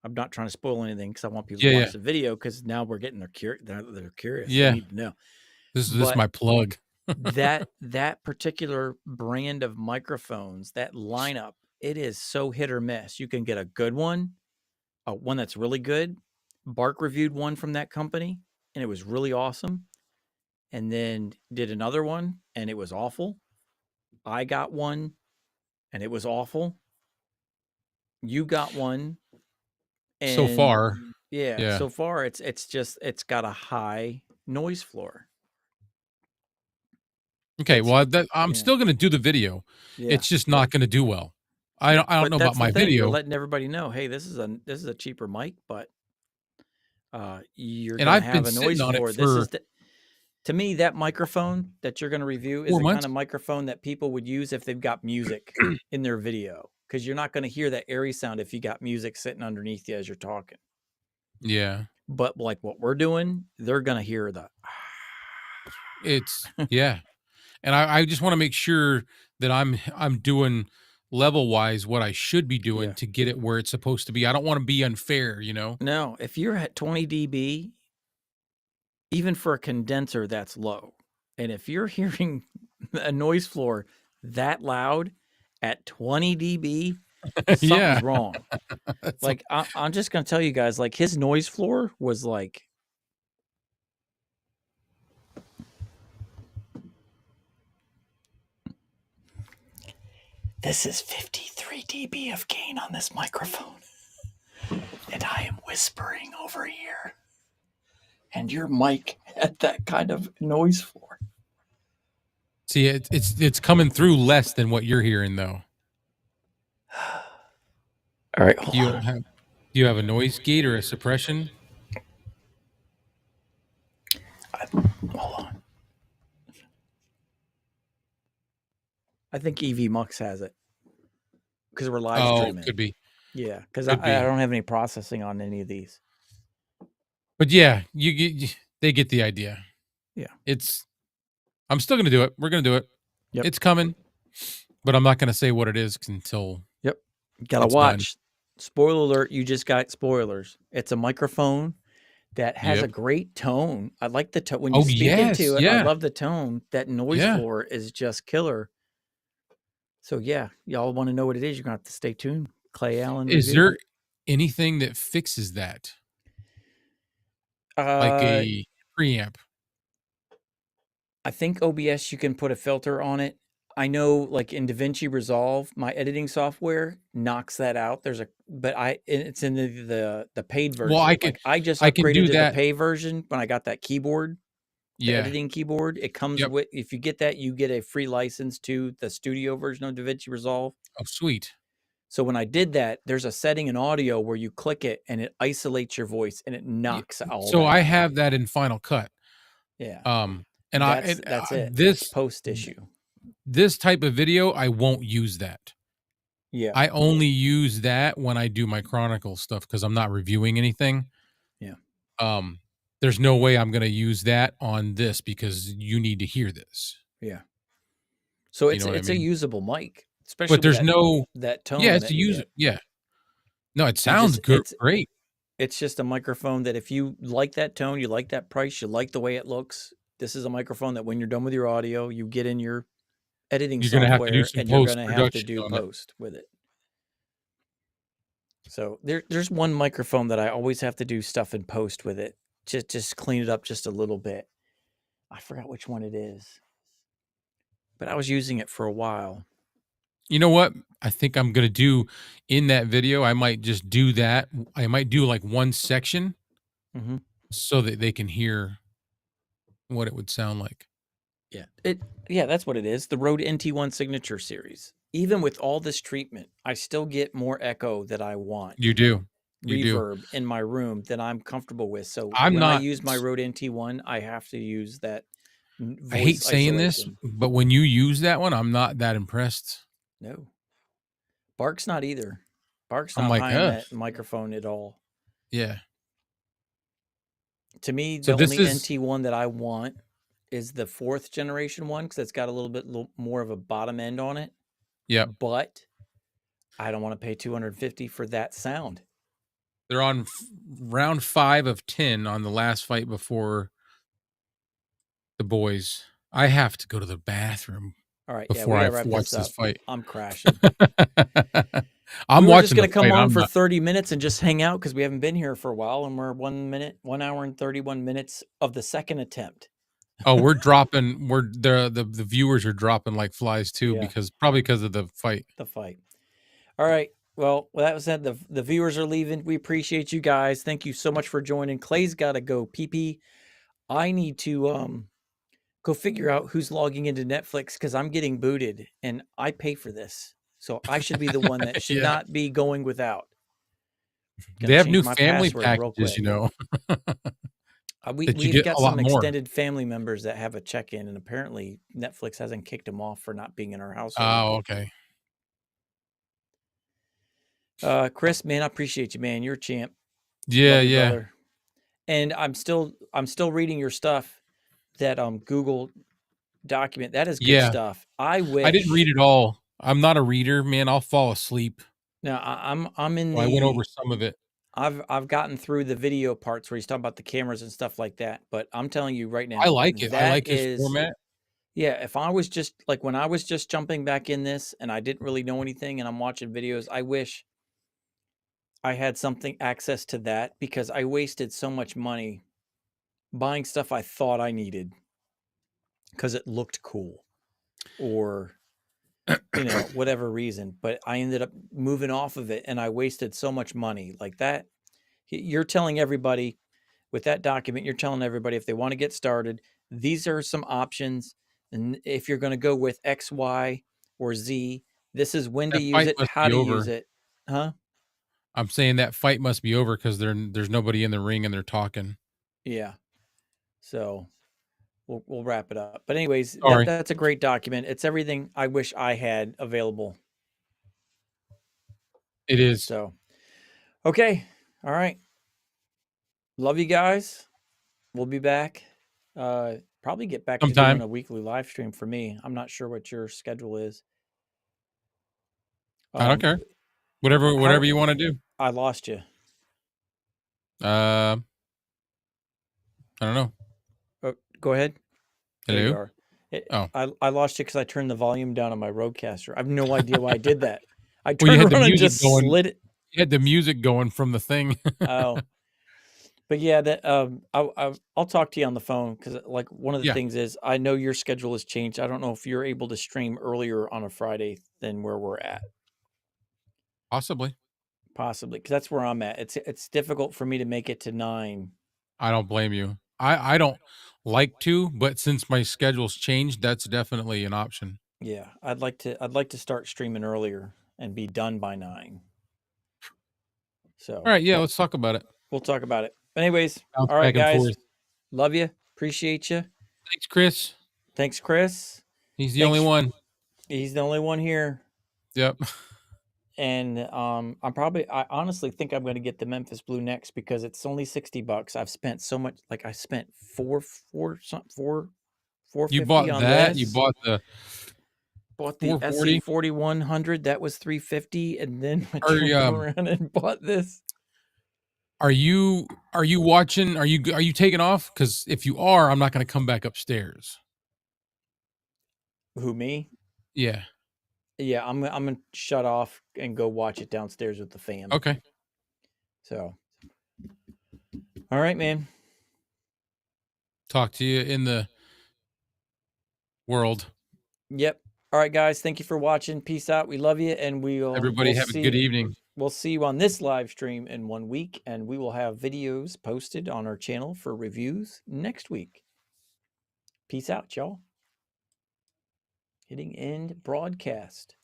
I'm not trying to spoil anything because I want people to watch the video because now we're getting they're curious. Yeah. They need to know. This is my plug. that particular brand of microphones, that lineup, it is so hit or miss. You can get a good one that's really good. Bark reviewed one from that company and it was really awesome. And then did another one and it was awful. I got one and it was awful. You got one. And so far. Yeah. So far it's got a high noise floor. Okay, well, I'm still going to do the video. Yeah. It's just not going to do well. I don't know about my video. You're letting everybody know, hey, this is a cheaper mic, but you're going to have a noise floor. To me, that microphone that you're going to review is the kind of microphone that people would use if they've got music in their video, because you're not going to hear that airy sound if you got music sitting underneath you as you're talking. Yeah. But like what we're doing, they're going to hear the. It's yeah. And I just want to make sure that I'm doing level wise what I should be doing to get it where it's supposed to be. I don't want to be unfair, you know? No, if you're at 20 dB, even for a condenser, that's low. And if you're hearing a noise floor that loud at 20 dB, something's wrong. Like I'm just going to tell you guys, like his noise floor was like. This is 53 dB of gain on this microphone. And I am whispering over here. And your mic had that kind of noise floor. See, it's coming through less than what you're hearing, though. All right, do you have a noise gate or a suppression? Hold on. I think EV Mux has it because we're live streaming. Could be. Yeah, because I don't have any processing on any of these. But yeah, they get the idea. Yeah, I'm still gonna do it. We're gonna do it. Yep. It's coming, but I'm not gonna say what it is until. Yep. Gotta watch. Done. Spoiler alert! You just got spoilers. It's a microphone that has a great tone. I like the tone when you speak into it. Yeah. I love the tone. That noise floor is just killer. So yeah, y'all want to know what it is? You're gonna have to stay tuned. Clay Allen. Is there anything that fixes that? Like a preamp? I think OBS, you can put a filter on it. I know, like in DaVinci Resolve, my editing software knocks that out. It's in the paid version. Well, I just upgraded to the pay version when I got that keyboard. The editing keyboard. It comes with, if you get that, you get a free license to the studio version of DaVinci Resolve. Oh, sweet. So when I did that, there's a setting in audio where you click it and it isolates your voice and it knocks all. So I have that in Final Cut. Yeah. And that's it. This post issue. This type of video, I won't use that. Yeah. I only use that when I do my Chronicle stuff because I'm not reviewing anything. Yeah. There's no way I'm going to use that on this because you need to hear this. Yeah. So it's a usable mic, especially. But there's that tone. Yeah, it's a user. Yeah. No, it sounds great. It's just a microphone that if you like that tone, you like that price, you like the way it looks. This is a microphone that when you're done with your audio, you get in your editing software and you're going to have to do post with it. So there's one microphone that I always have to do stuff in post with it. Just clean it up just a little bit. I forgot which one it is, but I was using it for a while. You know what? I think I'm gonna do in that video. I might just do that. I might do like one section Mm-hmm. so that they can hear what it would sound like. Yeah, that's what it is. The Rode NT1 Signature Series. Even with all this treatment, I still get more echo that I want. You do. You do. Reverb in my room that I'm comfortable with. So I'm when I not use my Rode NT1, I have to use that I hate voice saying this, isolation. but when you use that one, I'm not that impressed. No. Bark's not either. Bark's I'm not like, high in that microphone at all. yeah. To me, So the this only is NT1 that I want is the 4th generation one because it's got a little bit more of a bottom end on it. yeah. But I don't want to pay $250 for that sound. They're on round 5 of 10 on the last fight before the boys. I have to go to the bathroom All right, before we I gotta wrap watch this this up. fight. I'm crashing. I'm We were just watching gonna the come fight. on I'm for not. 30 minutes and just hang out because we haven't been here for a while, and we're 1 hour and 31 minutes of the second attempt. Oh, we're dropping. We're the viewers are dropping like flies too Yeah. because of the fight. The fight. All right. Well, with that said, the viewers are leaving. We appreciate you guys. Thank you so much for joining. Clay's got to go pee. I need to go figure out who's logging into Netflix because I'm getting booted and I pay for this. So I should be the one that should Yeah. not be going without. They Gonna have change new my family password real packages, quick. you know, that you We've get got a lot some more. extended family members that have a check-in, and apparently Netflix hasn't kicked them off for not being in our household. Oh, okay. Chris, man, I appreciate you, man. You're a champ. Yeah, Love you, yeah. brother. And I'm still reading your stuff. That Google document, that is good Yeah. stuff. I wish I didn't read it all. I'm not a reader, man. I'll fall asleep. Now I'm in So I went over some of it. I've gotten through the video parts where he's talking about the cameras and stuff like that. But I'm telling you right now, I like it. I that like his is format. yeah. If I was just like when I was just jumping back in this and I didn't really know anything and I'm watching videos, I wish I had something access to that because I wasted so much money buying stuff I thought I needed because it looked cool or whatever reason, but I ended up moving off of it and I wasted so much money like that. You're telling everybody with that document, you're telling everybody if they want to get started, these are some options. And if you're going to go with X, Y, or Z, this is when to That use fight it, must how be to over. use it. Huh? I'm saying that fight must be over because there's nobody in the ring and they're talking. Yeah. So we'll wrap it up. But anyways, Sorry. that's a great document. It's everything I wish I had available. It is. So, okay. All right. Love you guys. We'll be back. Probably get back to Sometime. doing a weekly live stream for me. I'm not sure what your schedule is. I don't care. Whatever you want to do. I lost you. I don't know. Oh, go ahead. Hello? There you are. I lost you because I turned the volume down on my Rodecaster. I have no idea why I did that. I turned around and just slid it. You had the music going from the thing. Oh. But yeah, that I'll talk to you on the phone because like one of the things is I know your schedule has changed. I don't know if you're able to stream earlier on a Friday than where we're at. Possibly, because that's where I'm at. It's difficult for me to make it to 9. I don't blame you. I don't like to, but since my schedule's changed, that's definitely an option. Yeah, I'd like to start streaming earlier and be done by 9. So all right, yeah, let's talk about it. We'll talk about it. But anyways, all right, guys. Love you. Appreciate you. Thanks, Chris. Thanks, Chris. He's the only one. He's the only one here. Yep. And I honestly think I'm going to get the Memphis Blue next because it's only $60. I've spent so much. Like I spent $450. You bought on that. This. You bought the SC4100. That was $350, and then I turned around and bought this. Are you watching? Are you taking off? Because if you are, I'm not going to come back upstairs. Who, me? Yeah. Yeah, I'm gonna shut off and go watch it downstairs with the fam. Okay. So, all right, man. Talk to you in the world. Yep. All right, guys. Thank you for watching. Peace out. We love you, and Everybody have a good evening. We'll see you on this live stream in 1 week, and we will have videos posted on our channel for reviews next week. Peace out, y'all. Hitting end broadcast.